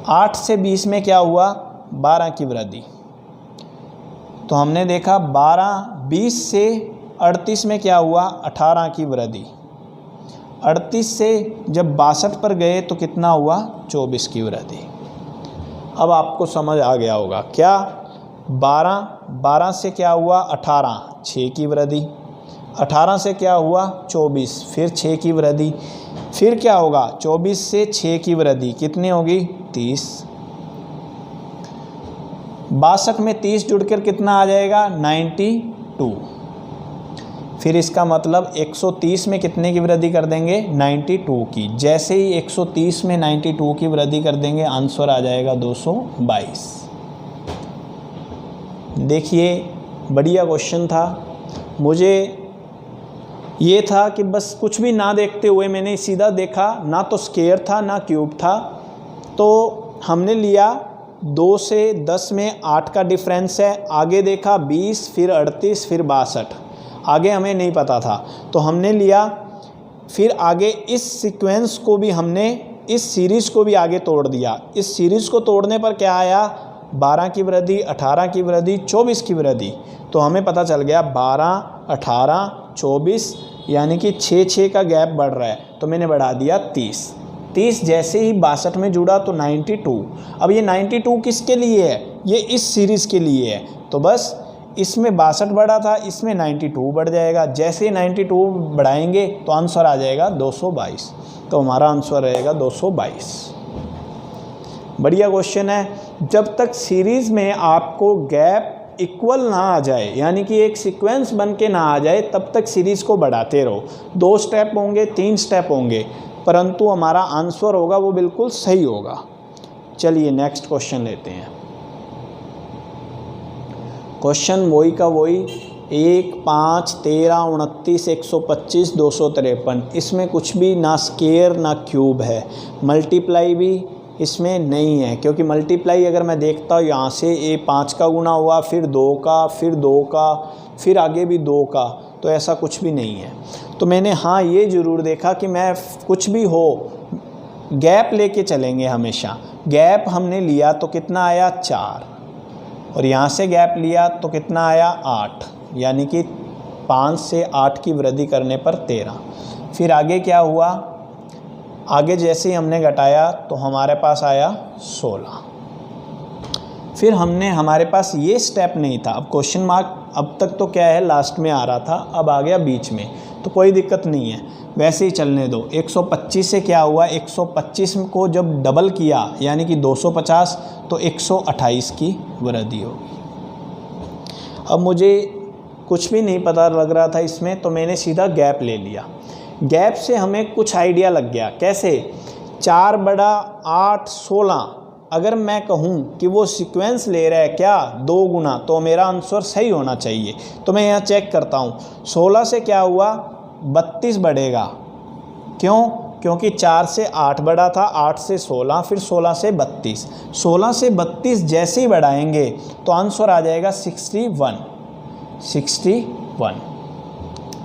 8 से 20 में क्या हुआ, 12 की वृद्धि। तो हमने देखा 12, 20 से 38 में क्या हुआ, 18 की वृद्धि। 38 से जब 62 पर गए तो कितना हुआ, 24 की वृद्धि। अब आपको समझ आ गया होगा क्या, 12 से क्या हुआ 18, 6 की वृद्धि। 18 से क्या हुआ 24, फिर 6 की वृद्धि। फिर क्या होगा, 24 से 6 की वृद्धि कितनी होगी, 30। 62 में 30 जुड़कर कितना आ जाएगा, 92। फिर इसका मतलब 130 में कितने की वृद्धि कर देंगे, 92 की। जैसे ही 130 में 92 की वृद्धि कर देंगे आंसर आ जाएगा 222। देखिए बढ़िया क्वेश्चन था। मुझे ये था कि बस कुछ भी ना देखते हुए मैंने सीधा देखा, ना तो स्क्वायर था ना क्यूब था, तो हमने लिया 2 से 10 में 8 का डिफरेंस है। आगे देखा 20, फिर 38, फिर 62, आगे हमें नहीं पता था तो हमने लिया। फिर आगे इस सीक्वेंस को भी हमने, इस सीरीज़ को भी आगे तोड़ दिया। इस सीरीज़ को तोड़ने पर क्या आया, 12 की वृद्धि, 18 की वृद्धि, 24 की वृद्धि। तो हमें पता चल गया 12, 18, 24, यानी कि 6 का गैप बढ़ रहा है, तो मैंने बढ़ा दिया 30 जैसे ही 62 में जुड़ा तो 92। अब ये 92 किसके लिए है, ये इस सीरीज़ के लिए है, तो बस इसमें 62 बढ़ा था, इसमें 92 बढ़ जाएगा। जैसे ही 92 बढ़ाएंगे तो आंसर आ जाएगा 222, तो हमारा आंसर रहेगा 222। बढ़िया क्वेश्चन है। जब तक सीरीज़ में आपको गैप इक्वल ना आ जाए, यानी कि एक सीक्वेंस बन के ना आ जाए, तब तक सीरीज़ को बढ़ाते रहो। 2 स्टेप होंगे, 3 स्टेप होंगे, परंतु हमारा आंसर होगा वो बिल्कुल सही होगा। चलिए नेक्स्ट क्वेश्चन लेते हैं। क्वेश्चन वही का वही, 1, 5, 13, 29, 125, 253। इसमें कुछ भी ना स्क्वायर ना क्यूब है। मल्टीप्लाई भी इसमें नहीं है, क्योंकि मल्टीप्लाई अगर मैं देखता हूँ यहाँ से, ये 5 का गुना हुआ, फिर 2 का, फिर 2 का, फिर आगे भी 2 का, तो ऐसा कुछ भी नहीं है। तो मैंने हाँ ये ज़रूर देखा कि मैं कुछ भी हो गैप लेके चलेंगे हमेशा। गैप हमने लिया तो कितना आया 4, और यहाँ से गैप लिया तो कितना आया 8, यानी कि 5 से 8 की वृद्धि करने पर 13। फिर आगे क्या हुआ, आगे जैसे ही हमने घटाया तो हमारे पास आया 16। फिर हमारे पास ये स्टेप नहीं था। अब क्वेश्चन मार्क अब तक तो क्या है, लास्ट में आ रहा था, अब आ गया बीच में, तो कोई दिक्कत नहीं है, वैसे ही चलने दो। 125 से क्या हुआ, 125 को जब डबल किया यानी कि 250, तो 128 की वृद्धि होगी। अब मुझे कुछ भी नहीं पता लग रहा था इसमें, तो मैंने सीधा गैप ले लिया। गैप से हमें कुछ आइडिया लग गया, कैसे, 4 बड़ा 8, 16, अगर मैं कहूँ कि वो सीक्वेंस ले रहा है क्या 2 गुना, तो मेरा आंसर सही होना चाहिए। तो मैं यहाँ चेक करता हूँ, 16 से क्या हुआ, 32 बढ़ेगा। क्यों, क्योंकि 4 से 8 बढ़ा था, 8 से 16, फिर 16 से 32। 16 से 32 जैसे ही बढ़ाएंगे तो आंसर आ जाएगा 61।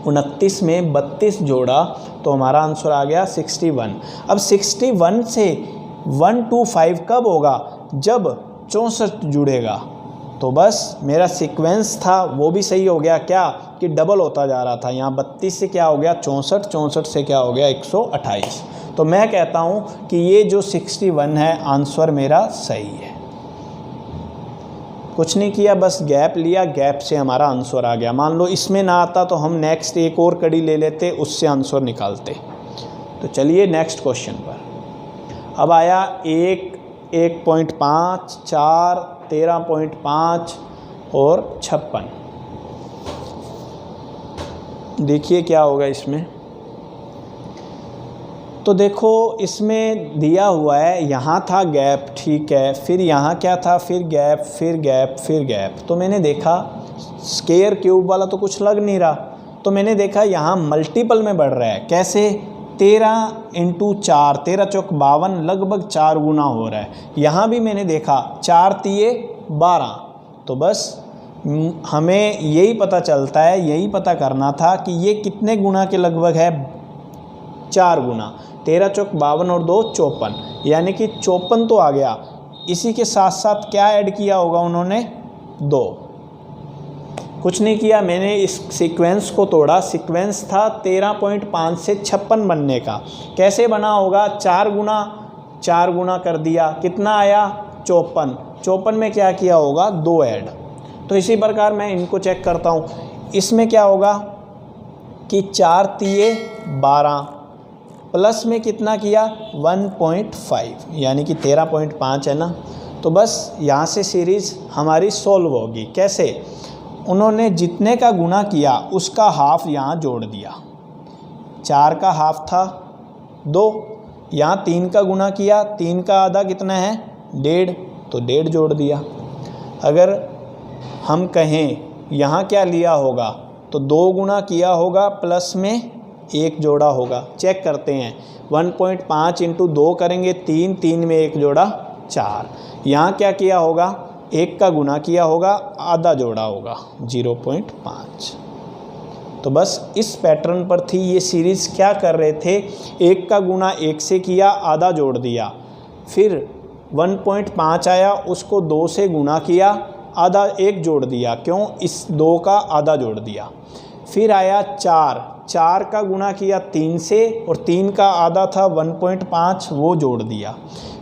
29 में 32 जोड़ा तो हमारा आंसर आ गया 61। अब 61 से 125 कब होगा, जब 64 जुड़ेगा। तो बस मेरा सीक्वेंस था वो भी सही हो गया, क्या कि डबल होता जा रहा था। यहाँ 32 से क्या हो गया 64, 64 से क्या हो गया 128। तो मैं कहता हूँ कि ये जो 61 है आंसर मेरा सही है। कुछ नहीं किया, बस गैप लिया, गैप से हमारा आंसर आ गया। मान लो इसमें ना आता तो हम नेक्स्ट एक और कड़ी ले लेते, उससे आंसर निकालते। तो चलिए नेक्स्ट क्वेश्चन पर। अब आया 1, 1.5, 4, 13.5 और 56। देखिए क्या होगा इसमें। तो देखो इसमें दिया हुआ है, यहाँ था गैप, ठीक है, फिर यहाँ क्या था, फिर गैप, फिर गैप, फिर गैप। तो मैंने देखा स्क्वायर क्यूब वाला तो कुछ लग नहीं रहा, तो मैंने देखा यहाँ मल्टीपल में बढ़ रहा है। कैसे, 13 × 4, 13 चौक 52, लगभग 4 गुना हो रहा है। यहाँ भी मैंने देखा 4 तिये 12। तो बस हमें यही पता चलता है, यही पता करना था कि ये कितने गुना के लगभग है, 4 गुना। 13 चौक 52 और 2 54, यानी कि 54 तो आ गया। इसी के साथ साथ क्या ऐड किया होगा उन्होंने, 2। कुछ नहीं किया, मैंने इस सीक्वेंस को तोड़ा। सीक्वेंस था 13.5 से 56 बनने का। कैसे बना होगा, 4 गुना कर दिया, कितना आया 54। 54 में क्या किया होगा, 2 ऐड। तो इसी प्रकार मैं इनको चेक करता हूँ। इसमें क्या होगा कि 4 तिये 12 प्लस में कितना किया 1.5, यानी कि 13.5 है ना। तो बस यहाँ से सीरीज़ हमारी सॉल्व होगी। कैसे, उन्होंने जितने का गुना किया उसका हाफ यहाँ जोड़ दिया। 4 का हाफ था 2, यहाँ 3 का गुना किया, 3 का आधा कितना है 1.5, तो 1.5 जोड़ दिया। अगर हम कहें यहाँ क्या लिया होगा, तो 2 गुना किया होगा प्लस में 1 जोड़ा होगा। चेक करते हैं, 1.5 इंटू 2 करेंगे 3, 3 में 1 जोड़ा 4। यहाँ क्या किया होगा, 1 का गुना किया होगा, आधा जोड़ा होगा 0.5। तो बस इस पैटर्न पर थी ये सीरीज़। क्या कर रहे थे, 1 का गुना 1 से किया, आधा जोड़ दिया, फिर 1.5 आया, उसको 2 से गुना किया, आधा 1 जोड़ दिया, क्यों, इस 2 का आधा जोड़ दिया। फिर आया 4 का गुना किया 3 से, और 3 का आधा था 1.5, वो जोड़ दिया।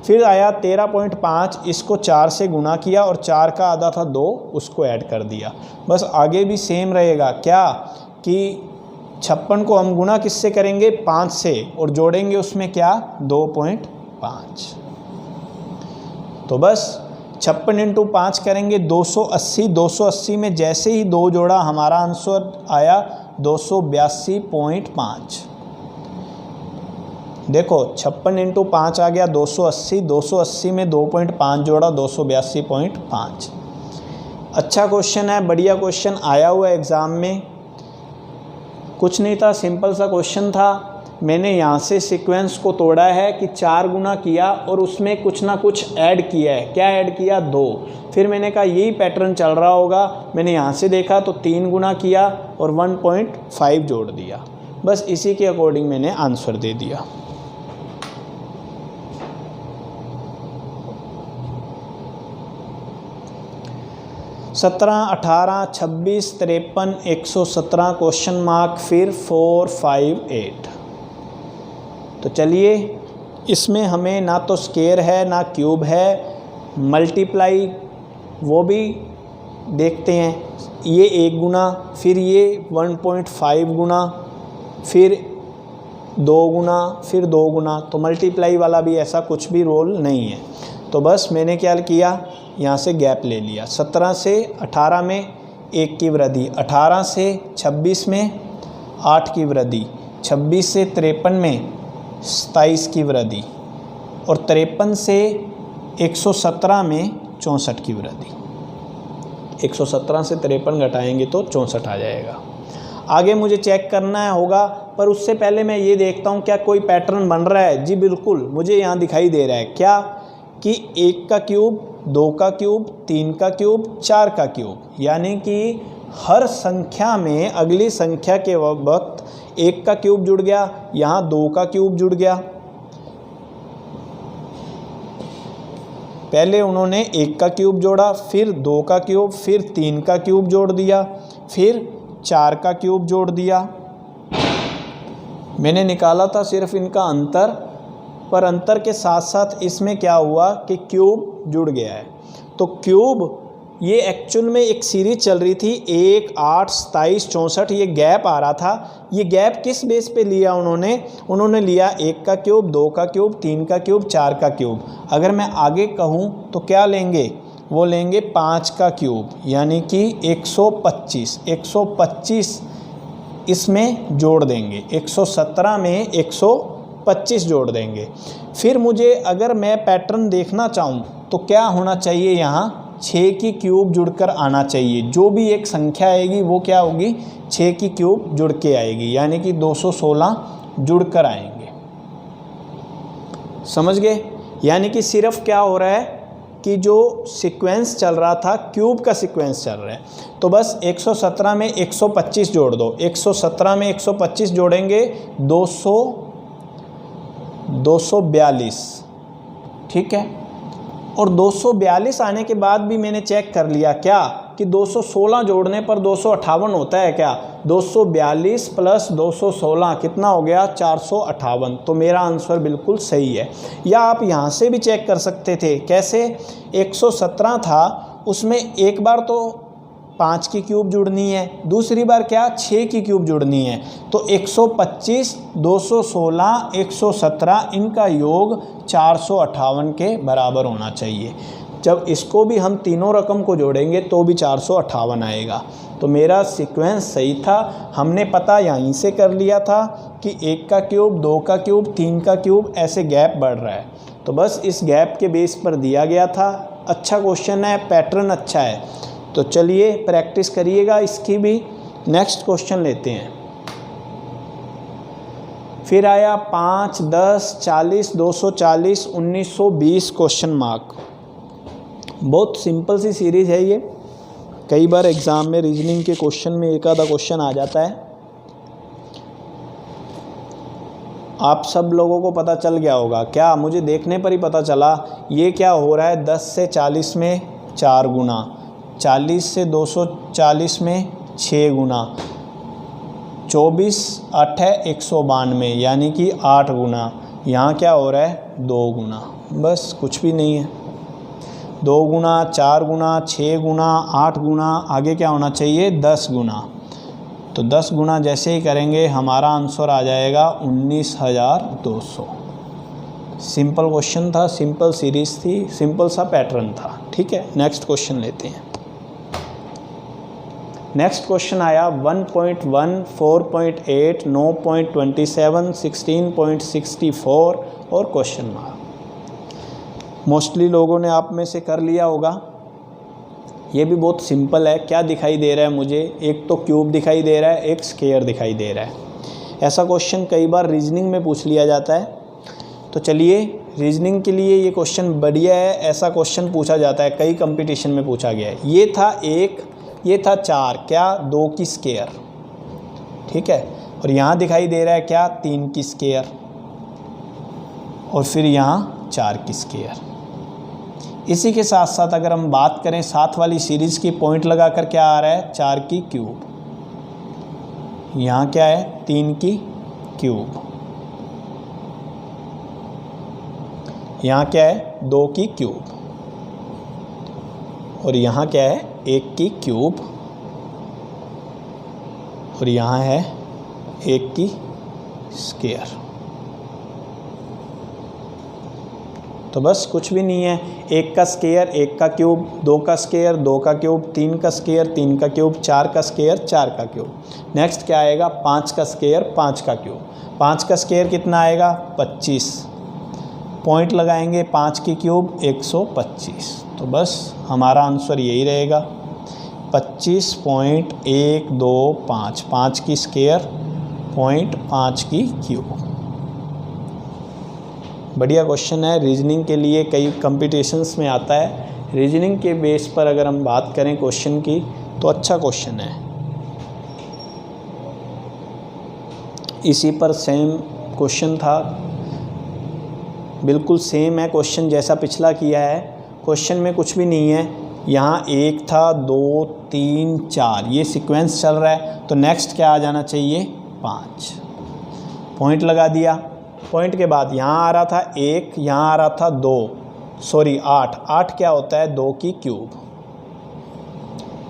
फिर आया 13.5, इसको 4 से गुना किया, और 4 का आधा था 2, उसको ऐड कर दिया। बस आगे भी सेम रहेगा, क्या कि 56 को हम गुना किससे करेंगे, 5 से, और जोड़ेंगे उसमें क्या, 2.5। तो बस 56 इंटू 5 करेंगे 280। 280 में जैसे ही 2 जोड़ा, हमारा आंसर आया 282.5। देखो 56 इंटू 5 आ गया 280, 280 में 2.5 जोड़ा, 282.5। अच्छा क्वेश्चन है, बढ़िया क्वेश्चन आया हुआ एग्ज़ाम में। कुछ नहीं था, सिंपल सा क्वेश्चन था। मैंने यहाँ से सीक्वेंस को तोड़ा है कि 4 गुना किया और उसमें कुछ ना कुछ ऐड किया है। क्या ऐड किया, 2। फिर मैंने कहा यही पैटर्न चल रहा होगा, मैंने यहाँ से देखा तो 3 गुना किया और 1.5 जोड़ दिया। बस इसी के अकॉर्डिंग मैंने आंसर दे दिया। सत्रह, 18, 26, 53, 117 क्वेश्चन मार्क, फिर 4, 5, 8। तो चलिए, इसमें हमें ना तो स्क्वायर है ना क्यूब है, मल्टीप्लाई वो भी देखते हैं। ये 1 गुना, फिर ये 1.5 गुना, फिर 2 गुना, फिर 2 गुना। तो मल्टीप्लाई वाला भी ऐसा कुछ भी रोल नहीं है। तो बस मैंने क्या किया, यहाँ से गैप ले लिया। 17 से 18 में 1 की वृद्धि, 18 से 26 में 8 की वृद्धि, 26 से 53 में 27 की वृद्धि, और 53 से 117 में 64 की वृद्धि। 117 से 53 घटाएंगे तो 64 आ जाएगा। आगे मुझे चेक करना होगा, पर उससे पहले मैं ये देखता हूँ क्या कोई पैटर्न बन रहा है। जी बिल्कुल, मुझे यहाँ दिखाई दे रहा है क्या कि 1 का क्यूब, 2 का क्यूब, 3 का क्यूब, 4 का क्यूब, यानी कि हर संख्या में अगली संख्या के वक्त 1 का क्यूब जुड़ गया, यहाँ 2 का क्यूब जुड़ गया। पहले उन्होंने 1 का क्यूब जोड़ा, फिर 2 का क्यूब, फिर 3 का क्यूब जोड़ दिया, फिर 4 का क्यूब जोड़ दिया। मैंने निकाला था सिर्फ इनका अंतर, पर अंतर के साथ साथ इसमें क्या हुआ कि क्यूब जुड़ गया है। तो क्यूब, ये एक्चुअल में एक सीरीज चल रही थी 1, 8, 27, 64, ये गैप आ रहा था। ये गैप किस बेस पे लिया उन्होंने लिया 1 का क्यूब, 2 का क्यूब, 3 का क्यूब, 4 का क्यूब। अगर मैं आगे कहूँ तो क्या लेंगे, वो लेंगे 5 का क्यूब, यानी कि 125। 125 इसमें जोड़ देंगे, 117 में 125 जोड़ देंगे। फिर मुझे अगर मैं पैटर्न देखना चाहूँ तो क्या होना चाहिए, यहाँ 6 की क्यूब जुड़कर आना चाहिए। जो भी एक संख्या आएगी वो क्या होगी, 6 की क्यूब जुड़ के आएगी, यानी कि 216 जुड़कर आएंगे। समझ गए? यानी कि सिर्फ क्या हो रहा है कि जो सीक्वेंस चल रहा था, क्यूब का सीक्वेंस चल रहा है। तो बस 117 में 125 जोड़ दो। 117 में 125 जोड़ेंगे 242, ठीक है। और 242 आने के बाद भी मैंने चेक कर लिया क्या कि 216 जोड़ने पर 258 होता है क्या। 242 प्लस 216 कितना हो गया, 458। तो मेरा आंसर बिल्कुल सही है। या आप यहाँ से भी चेक कर सकते थे, कैसे, 117 था, उसमें एक बार तो 5 की क्यूब जुड़नी है, दूसरी बार क्या 6 की क्यूब जुड़नी है। तो 125, 216, 117 इनका योग 458 के बराबर होना चाहिए। जब इसको भी हम तीनों रकम को जोड़ेंगे तो भी 458 आएगा। तो मेरा सीक्वेंस सही था। हमने पता यहीं से कर लिया था कि 1 का क्यूब, 2 का क्यूब, 3 का क्यूब, ऐसे गैप बढ़ रहा है। तो बस इस गैप के बेस पर दिया गया था। अच्छा क्वेश्चन है, पैटर्न अच्छा है। तो चलिए प्रैक्टिस करिएगा इसकी भी, नेक्स्ट क्वेश्चन लेते हैं। फिर आया 5, 10, 40, 240, 1920 क्वेश्चन मार्क। बहुत सिंपल सी सीरीज़ है ये। कई बार एग्ज़ाम में रीजनिंग के क्वेश्चन में एक आधा क्वेश्चन आ जाता है। आप सब लोगों को पता चल गया होगा क्या? मुझे देखने पर ही पता चला ये क्या हो रहा है। 10 से 40 में 4 गुना, 40 से 240 में 6 गुना, 24 8 है 192, यानी कि 8 गुना। यहाँ क्या हो रहा है? 2 गुना। बस कुछ भी नहीं है। 2 गुना, 4 गुना, 6 गुना, 8 गुना, आगे क्या होना चाहिए? 10 गुना। तो 10 गुना जैसे ही करेंगे हमारा आंसर आ जाएगा 19,200। सिंपल क्वेश्चन था, सिंपल सीरीज़ थी, सिंपल सा पैटर्न था। ठीक है, नेक्स्ट क्वेश्चन लेते हैं। नेक्स्ट क्वेश्चन आया 1.1, 4.8, 9.27, 16.64 और क्वेश्चन मार्क। मोस्टली लोगों ने आप में से कर लिया होगा। ये भी बहुत सिंपल है। क्या दिखाई दे रहा है मुझे? एक तो क्यूब दिखाई दे रहा है, एक स्क्वायर दिखाई दे रहा है। ऐसा क्वेश्चन कई बार रीजनिंग में पूछ लिया जाता है। तो चलिए, रीजनिंग के लिए ये क्वेश्चन बढ़िया है। ऐसा क्वेश्चन पूछा जाता है, कई कंपटीशन में पूछा गया है। ये था 1, ये था 4, क्या? 2 की स्क्वायर। ठीक है, और यहाँ दिखाई दे रहा है क्या? 3 की स्क्वायर, और फिर यहाँ 4 की स्क्वायर। इसी के साथ साथ अगर हम बात करें साथ वाली सीरीज़ की, पॉइंट लगाकर क्या आ रहा है? 4 की क्यूब। यहाँ क्या है? 3 की क्यूब। यहाँ क्या है? 2 की क्यूब। और यहाँ क्या है? 1 की क्यूब। और यहाँ है 1 की स्क्वायर। तो बस कुछ भी नहीं है। 1 का स्क्वायर 1 का क्यूब, 2 का स्क्वायर 2 का क्यूब, 3 का स्क्वायर 3 का क्यूब, 4 का स्क्वायर 4 का क्यूब। नेक्स्ट क्या आएगा? 5 का स्क्वायर 5 का क्यूब। 5 का स्क्वायर कितना आएगा? 25। पॉइंट लगाएंगे 5 की क्यूब 125। तो बस हमारा आंसर यही रहेगा 25.125। 5 की स्क्वायर 0.5 की क्यूब। बढ़िया क्वेश्चन है। रीजनिंग के लिए कई कंपटीशंस में आता है। रीजनिंग के बेस पर अगर हम बात करें क्वेश्चन की, तो अच्छा क्वेश्चन है। इसी पर सेम क्वेश्चन था, बिल्कुल सेम है क्वेश्चन जैसा पिछला किया है। क्वेश्चन में कुछ भी नहीं है। यहाँ 1 था, 2, 3, 4, ये सीक्वेंस चल रहा है। तो नेक्स्ट क्या आ जाना चाहिए? 5। पॉइंट लगा दिया। पॉइंट के बाद यहाँ आ रहा था 1, यहाँ आ रहा था 2, सॉरी 8। 8 क्या होता है? 2 की क्यूब।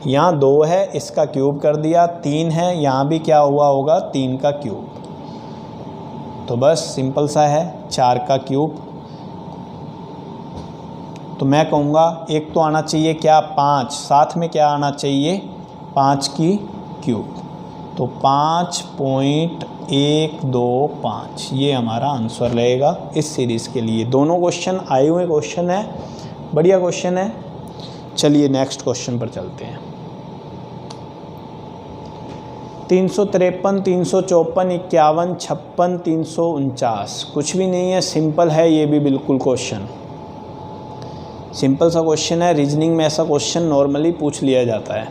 यहाँ 2 है, इसका क्यूब कर दिया। 3 है, यहाँ भी क्या हुआ होगा? 3 का क्यूब। तो बस सिंपल सा है, 4 का क्यूब। तो मैं कहूँगा एक तो आना चाहिए क्या? 5, साथ में क्या आना चाहिए? 5 की क्यूब। तो 5.125 ये हमारा आंसर रहेगा इस सीरीज़ के लिए। दोनों क्वेश्चन आए हुए क्वेश्चन है, बढ़िया क्वेश्चन है। चलिए नेक्स्ट क्वेश्चन पर चलते हैं। 353, 354, 51, 56, 349। कुछ भी नहीं है, सिंपल है ये भी बिल्कुल क्वेश्चन। सिंपल सा क्वेश्चन है। रीजनिंग में ऐसा क्वेश्चन नॉर्मली पूछ लिया जाता है।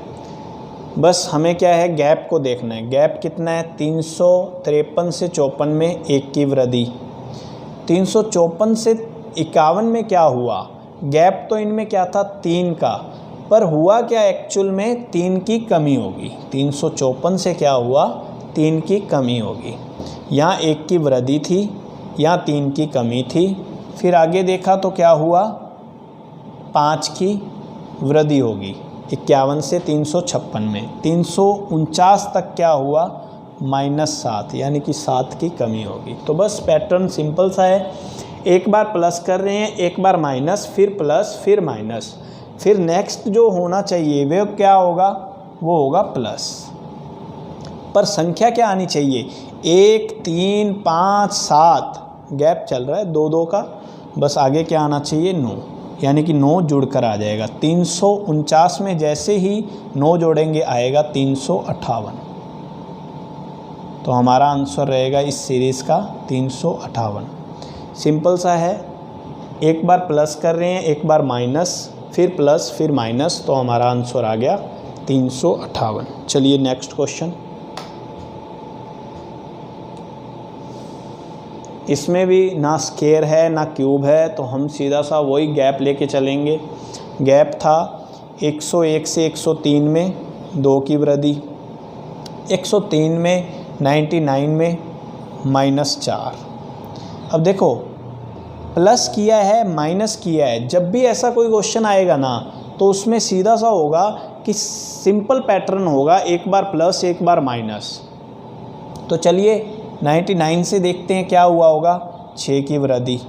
बस हमें क्या है? गैप को देखना है। गैप कितना है? 353 से 54 में 1 की वृद्धि। 354 से 51 में क्या हुआ? गैप तो इनमें क्या था? 3 का, पर हुआ क्या एक्चुअल में? 3 की कमी होगी। 354 से क्या हुआ? 3 की कमी होगी। यहाँ 1 की वृद्धि थी, यहाँ 3 की कमी थी। फिर आगे देखा तो क्या हुआ? 5 की वृद्धि होगी 51 से 356 में। 349 तक क्या हुआ? -7, यानी कि 7 की कमी होगी। तो बस पैटर्न सिंपल सा है। एक बार प्लस कर रहे हैं, एक बार माइनस, फिर प्लस, फिर माइनस, फिर नेक्स्ट जो होना चाहिए वो क्या होगा? वो होगा प्लस। पर संख्या क्या आनी चाहिए? 1, 3, 5, 7। गैप चल रहा है 2-2 का। बस आगे क्या आना चाहिए? 9, यानी कि 9 जुड़कर आ जाएगा। 349 में जैसे ही 9 जोड़ेंगे आएगा 358। तो हमारा आंसर रहेगा इस सीरीज़ का 358। सिंपल सा है, एक बार प्लस कर रहे हैं, एक बार माइनस, फिर प्लस, फिर माइनस, तो हमारा आंसर आ गया 358। चलिए नेक्स्ट क्वेश्चन। इसमें भी ना स्क्वायर है ना क्यूब है, तो हम सीधा सा वही गैप लेके चलेंगे। गैप था 101 से 103 में 2 की वृद्धि, 103 में, 99 में -4। अब देखो प्लस किया है माइनस किया है, जब भी ऐसा कोई क्वेश्चन आएगा ना तो उसमें सीधा सा होगा कि सिंपल पैटर्न होगा, एक बार प्लस एक बार माइनस। तो चलिए 99 से देखते हैं क्या हुआ होगा, 6 की वृद्धि।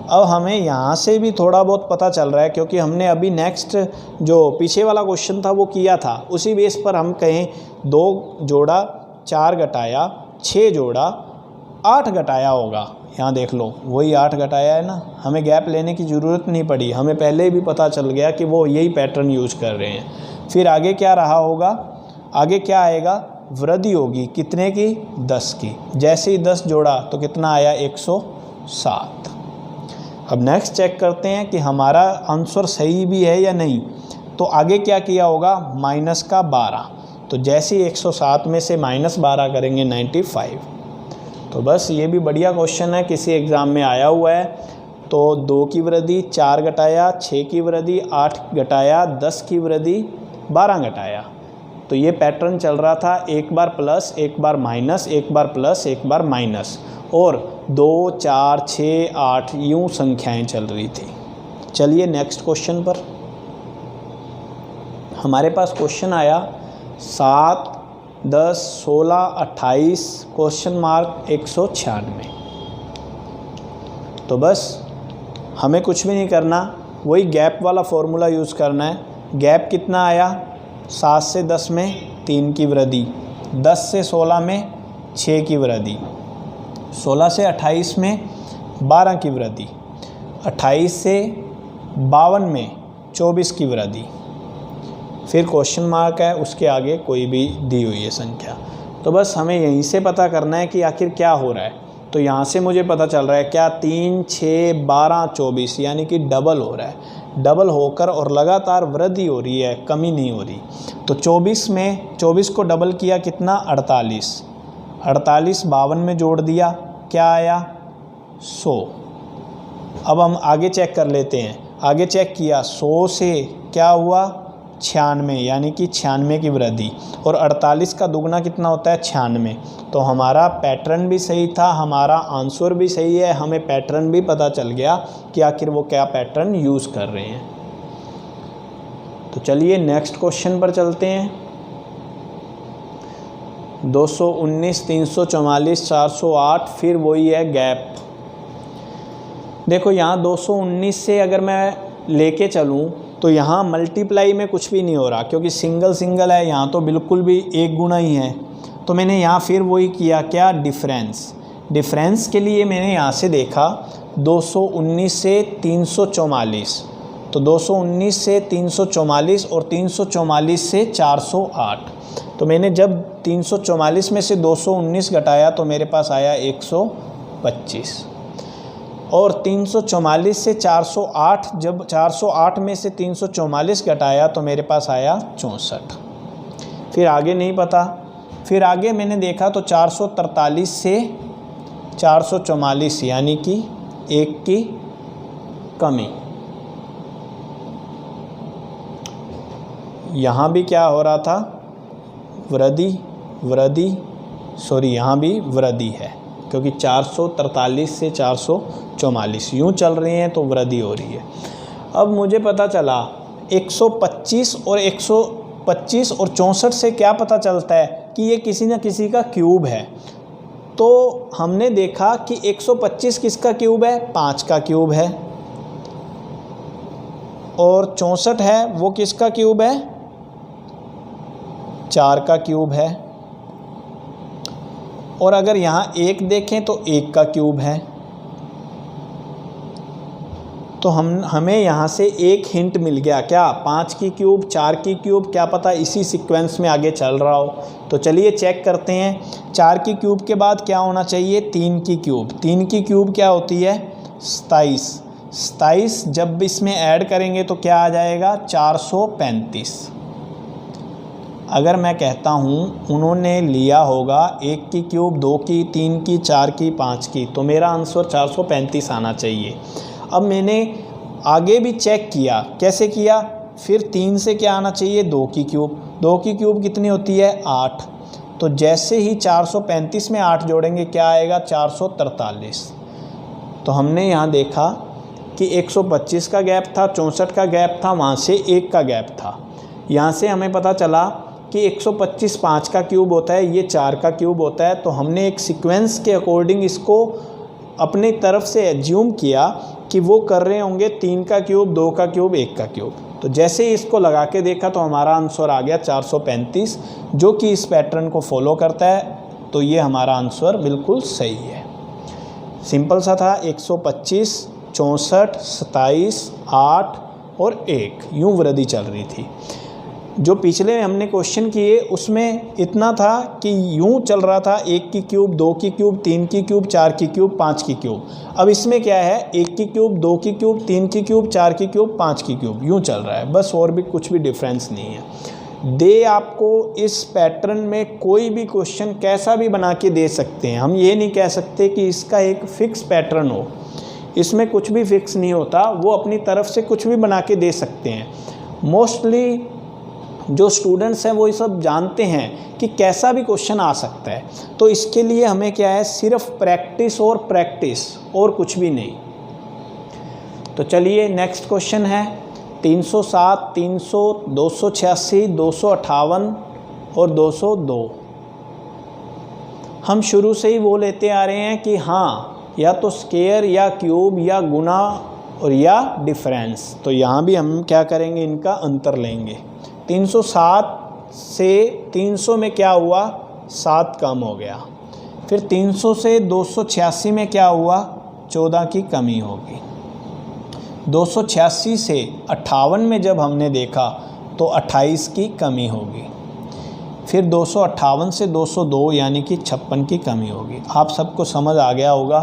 अब हमें यहाँ से भी थोड़ा बहुत पता चल रहा है, क्योंकि हमने अभी नेक्स्ट जो पीछे वाला क्वेश्चन था वो किया था, उसी बेस पर हम कहें 2 जोड़ा 4 घटाया 6 जोड़ा 8 घटाया होगा। यहाँ देख लो वही 8 घटाया है ना, हमें गैप लेने की ज़रूरत नहीं पड़ी, हमें पहले भी पता चल गया कि वो यही पैटर्न यूज कर रहे हैं। फिर आगे क्या रहा होगा, आगे क्या आएगा, वृद्धि होगी कितने की, 10 की। जैसे ही 10 जोड़ा तो कितना आया, 107। अब नेक्स्ट चेक करते हैं कि हमारा आंसर सही भी है या नहीं। तो आगे क्या किया होगा, माइनस का 12, तो जैसे ही 107 में से -12 करेंगे 95। तो बस ये भी बढ़िया क्वेश्चन है, किसी एग्ज़ाम में आया हुआ है। तो 2 की वृद्धि 4 घटाया, 6 की वृद्धि 8 घटाया, 10 की वृद्धि 12 घटाया। तो ये पैटर्न चल रहा था, एक बार प्लस एक बार माइनस, एक बार प्लस एक बार माइनस, और 2 4 6 8 यूँ संख्याएं चल रही थी। चलिए नेक्स्ट क्वेश्चन पर। हमारे पास क्वेश्चन आया 7 10 16 28 क्वेश्चन मार्क 196। तो बस हमें कुछ भी नहीं करना, वही गैप वाला फॉर्मूला यूज़ करना है। गैप कितना आया, 7 से 10 में 3 की वृद्धि, 10 से 16 में 6 की वृद्धि, 16 से 28 में 12 की वृद्धि, 28 से 52 में 24 की वृद्धि, फिर क्वेश्चन मार्क है, उसके आगे कोई भी दी हुई है संख्या। तो बस हमें यहीं से पता करना है कि आखिर क्या हो रहा है। तो यहाँ से मुझे पता चल रहा है क्या, 3 6 12 24, यानी कि डबल हो रहा है, डबल होकर और लगातार वृद्धि हो रही है, कमी नहीं हो रही। तो 24 में 24 को डबल किया कितना, 48, 48 52 में जोड़ दिया, क्या आया, 100। अब हम आगे चेक कर लेते हैं। आगे चेक किया, 100 से क्या हुआ, 96, यानी कि 96 की वृद्धि, और 48 का दुगना कितना होता है, 96। तो हमारा पैटर्न भी सही था, हमारा आंसर भी सही है, हमें पैटर्न भी पता चल गया कि आखिर वो क्या पैटर्न यूज़ कर रहे हैं। तो चलिए नेक्स्ट क्वेश्चन पर चलते हैं। 219 344 408, फिर वही है गैप। देखो यहाँ 219 से अगर मैं लेके चलूँ तो यहाँ मल्टीप्लाई में कुछ भी नहीं हो रहा, क्योंकि सिंगल सिंगल है, यहाँ तो बिल्कुल भी एक गुना ही है। तो मैंने यहाँ फिर वही किया, क्या, डिफरेंस। डिफरेंस के लिए मैंने यहाँ से देखा 219 से 344, तो 219 से 344 और 344 से 408। तो मैंने जब 344 में से 219 घटाया तो मेरे पास आया 125, और 344 से 408, जब 408 में से 344 घटाया तो मेरे पास आया 64। फिर आगे नहीं पता, फिर आगे मैंने देखा तो 443 से 444, यानी कि 1 की कमी। यहाँ भी क्या हो रहा था, वृद्धि, सॉरी यहाँ भी वृद्धि है, क्योंकि 443 से 444 यूँ चल रही हैं तो वृद्धि हो रही है। अब मुझे पता चला 125 और 64 से क्या पता चलता है कि ये किसी न किसी का क्यूब है। तो हमने देखा कि 125 किसका क्यूब है, 5 का क्यूब है, और 64 है वो किसका क्यूब है, 4 का क्यूब है। और अगर यहाँ 1 देखें तो 1 का क्यूब है। तो तो हमें यहाँ से एक हिंट मिल गया, क्या 5 की क्यूब, 4 की क्यूब, क्या पता इसी सीक्वेंस में आगे चल रहा हो। तो चलिए चेक करते हैं। 4 की क्यूब के बाद क्या होना चाहिए, 3 की क्यूब। 3 की क्यूब क्या होती है, 27। 27 जब इसमें ऐड करेंगे तो क्या आ जाएगा, 435। अगर मैं कहता हूँ उन्होंने लिया होगा 1 की क्यूब, 2 की, 3 की, 4 की, 5 की, तो मेरा आंसर 435 आना चाहिए। अब मैंने आगे भी चेक किया, कैसे किया, फिर 3 से क्या आना चाहिए, 2 की क्यूब। 2 की क्यूब कितनी होती है, 8। तो जैसे ही 435 में 8 जोड़ेंगे क्या आएगा, 443। तो हमने यहाँ देखा कि 125 का गैप था, 64 का गैप था, वहाँ से 1 का गैप था। यहाँ से हमें पता चला कि 125 5 का क्यूब होता है, ये 4 का क्यूब होता है। तो हमने एक सीक्वेंस के अकॉर्डिंग इसको अपनी तरफ से एज्यूम किया कि वो कर रहे होंगे 3 का क्यूब, 2 का क्यूब, 1 का क्यूब। तो जैसे ही इसको लगा के देखा तो हमारा आंसर आ गया 435, जो कि इस पैटर्न को फॉलो करता है। तो ये हमारा आंसर बिल्कुल सही है। सिंपल सा था, 125, 64, 27, 8 और 1 यूँ वृद्धि चल रही थी। जो पिछले हमने क्वेश्चन किए उसमें इतना था कि यूँ चल रहा था 1 की क्यूब, 2 की क्यूब, 3 की क्यूब, 4 की क्यूब, 5 की क्यूब। अब इसमें क्या है, 1 की क्यूब, 2 की क्यूब, 3 की क्यूब, 4 की क्यूब, 5 की क्यूब, यूँ चल रहा है बस, और भी कुछ भी डिफरेंस नहीं है। दे आपको इस पैटर्न में कोई भी क्वेश्चन कैसा भी बना के दे सकते हैं। हम ये नहीं कह सकते कि इसका एक फ़िक्स पैटर्न हो, इसमें कुछ भी फिक्स नहीं होता, वो अपनी तरफ से कुछ भी बना के दे सकते हैं। मोस्टली जो स्टूडेंट्स हैं वो ये सब जानते हैं कि कैसा भी क्वेश्चन आ सकता है। तो इसके लिए हमें क्या है, सिर्फ प्रैक्टिस और प्रैक्टिस, और कुछ भी नहीं। तो चलिए नेक्स्ट क्वेश्चन है 307, 300, 286, 258 और 202। हम शुरू से ही वो लेते आ रहे हैं कि हाँ, या तो स्क्वायर या क्यूब या गुना और या डिफरेंस। तो यहाँ भी हम क्या करेंगे, इनका अंतर लेंगे। 307 से 300 में क्या हुआ, 7 कम हो गया। फिर 300 से 286 में क्या हुआ, 14 की कमी होगी। 286 से 58 में जब हमने देखा तो 28 की कमी होगी। फिर 258 से 202 यानी कि 56 की कमी होगी। आप सबको समझ आ गया होगा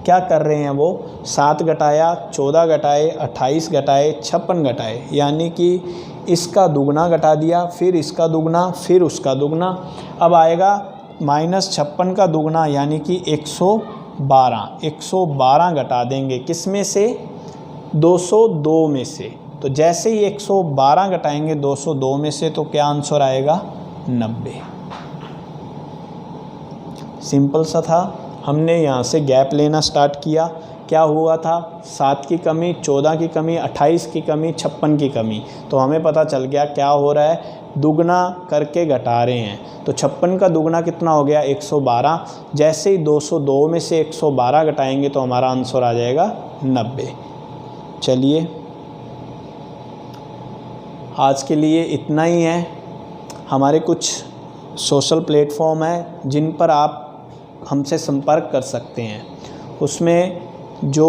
क्या कर रहे हैं वो, 7 घटाया, 14 घटाए, 28 घटाए, 56 घटाए, यानी कि इसका दुगना घटा दिया, फिर इसका दुगना, फिर उसका दुगना। अब आएगा -56 का दुगना यानी कि 112। 112 घटा देंगे किस में से, 202 में से। तो जैसे ही 112 घटाएंगे 202 में से तो क्या आंसर आएगा, 90। सिंपल सा था। हमने यहाँ से गैप लेना स्टार्ट किया। क्या हुआ था, 7 की कमी, 14 की कमी, 28 की कमी, 56 की कमी। तो हमें पता चल गया क्या हो रहा है, दुगना करके घटा रहे हैं। तो 56 का दुगना कितना हो गया, 112। जैसे ही 202 में से 112 घटाएंगे तो हमारा आंसर आ जाएगा 90। चलिए आज के लिए इतना ही है। हमारे कुछ सोशल प्लेटफॉर्म हैं जिन पर आप हमसे संपर्क कर सकते हैं। उसमें जो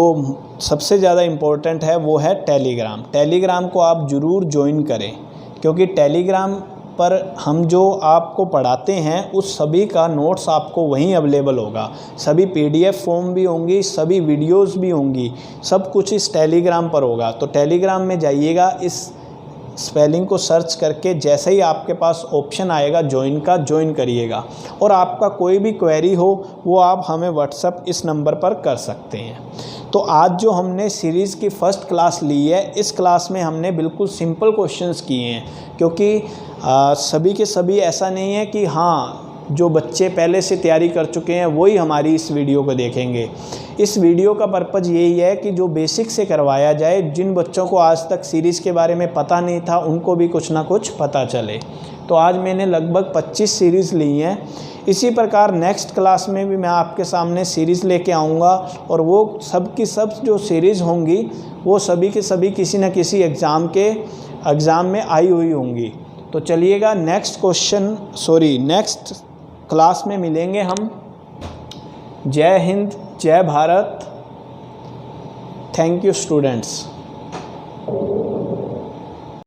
सबसे ज़्यादा इम्पोर्टेंट है वो है टेलीग्राम। टेलीग्राम को आप ज़रूर ज्वाइन करें, क्योंकि टेलीग्राम पर हम जो आपको पढ़ाते हैं उस सभी का नोट्स आपको वहीं अवेलेबल होगा। सभी PDF फॉर्म भी होंगी, सभी वीडियोस भी होंगी, सब कुछ इस टेलीग्राम पर होगा। तो टेलीग्राम में जाइएगा, इस स्पेलिंग को सर्च करके जैसे ही आपके पास ऑप्शन आएगा ज्वाइन का, ज्वाइन करिएगा। और आपका कोई भी क्वेरी हो वो आप हमें व्हाट्सएप इस नंबर पर कर सकते हैं। तो आज जो हमने सीरीज़ की फ़र्स्ट क्लास ली है, इस क्लास में हमने बिल्कुल सिंपल क्वेश्चंस किए हैं, क्योंकि सभी के सभी ऐसा नहीं है कि हाँ जो बच्चे पहले से तैयारी कर चुके हैं वही हमारी इस वीडियो को देखेंगे। इस वीडियो का पर्पज़ यही है कि जो बेसिक से करवाया जाए, जिन बच्चों को आज तक सीरीज़ के बारे में पता नहीं था उनको भी कुछ ना कुछ पता चले। तो आज मैंने लगभग 25 सीरीज़ ली हैं। इसी प्रकार नेक्स्ट क्लास में भी मैं आपके सामने सीरीज़ लेके आऊँगा, और वो सब की सब जो सीरीज़ होंगी वो सभी के सभी किसी न किसी एग्ज़ाम में आई हुई होंगी। तो चलिएगा नेक्स्ट क्लास में मिलेंगे हम। जय हिंद, जय भारत। Thank you students.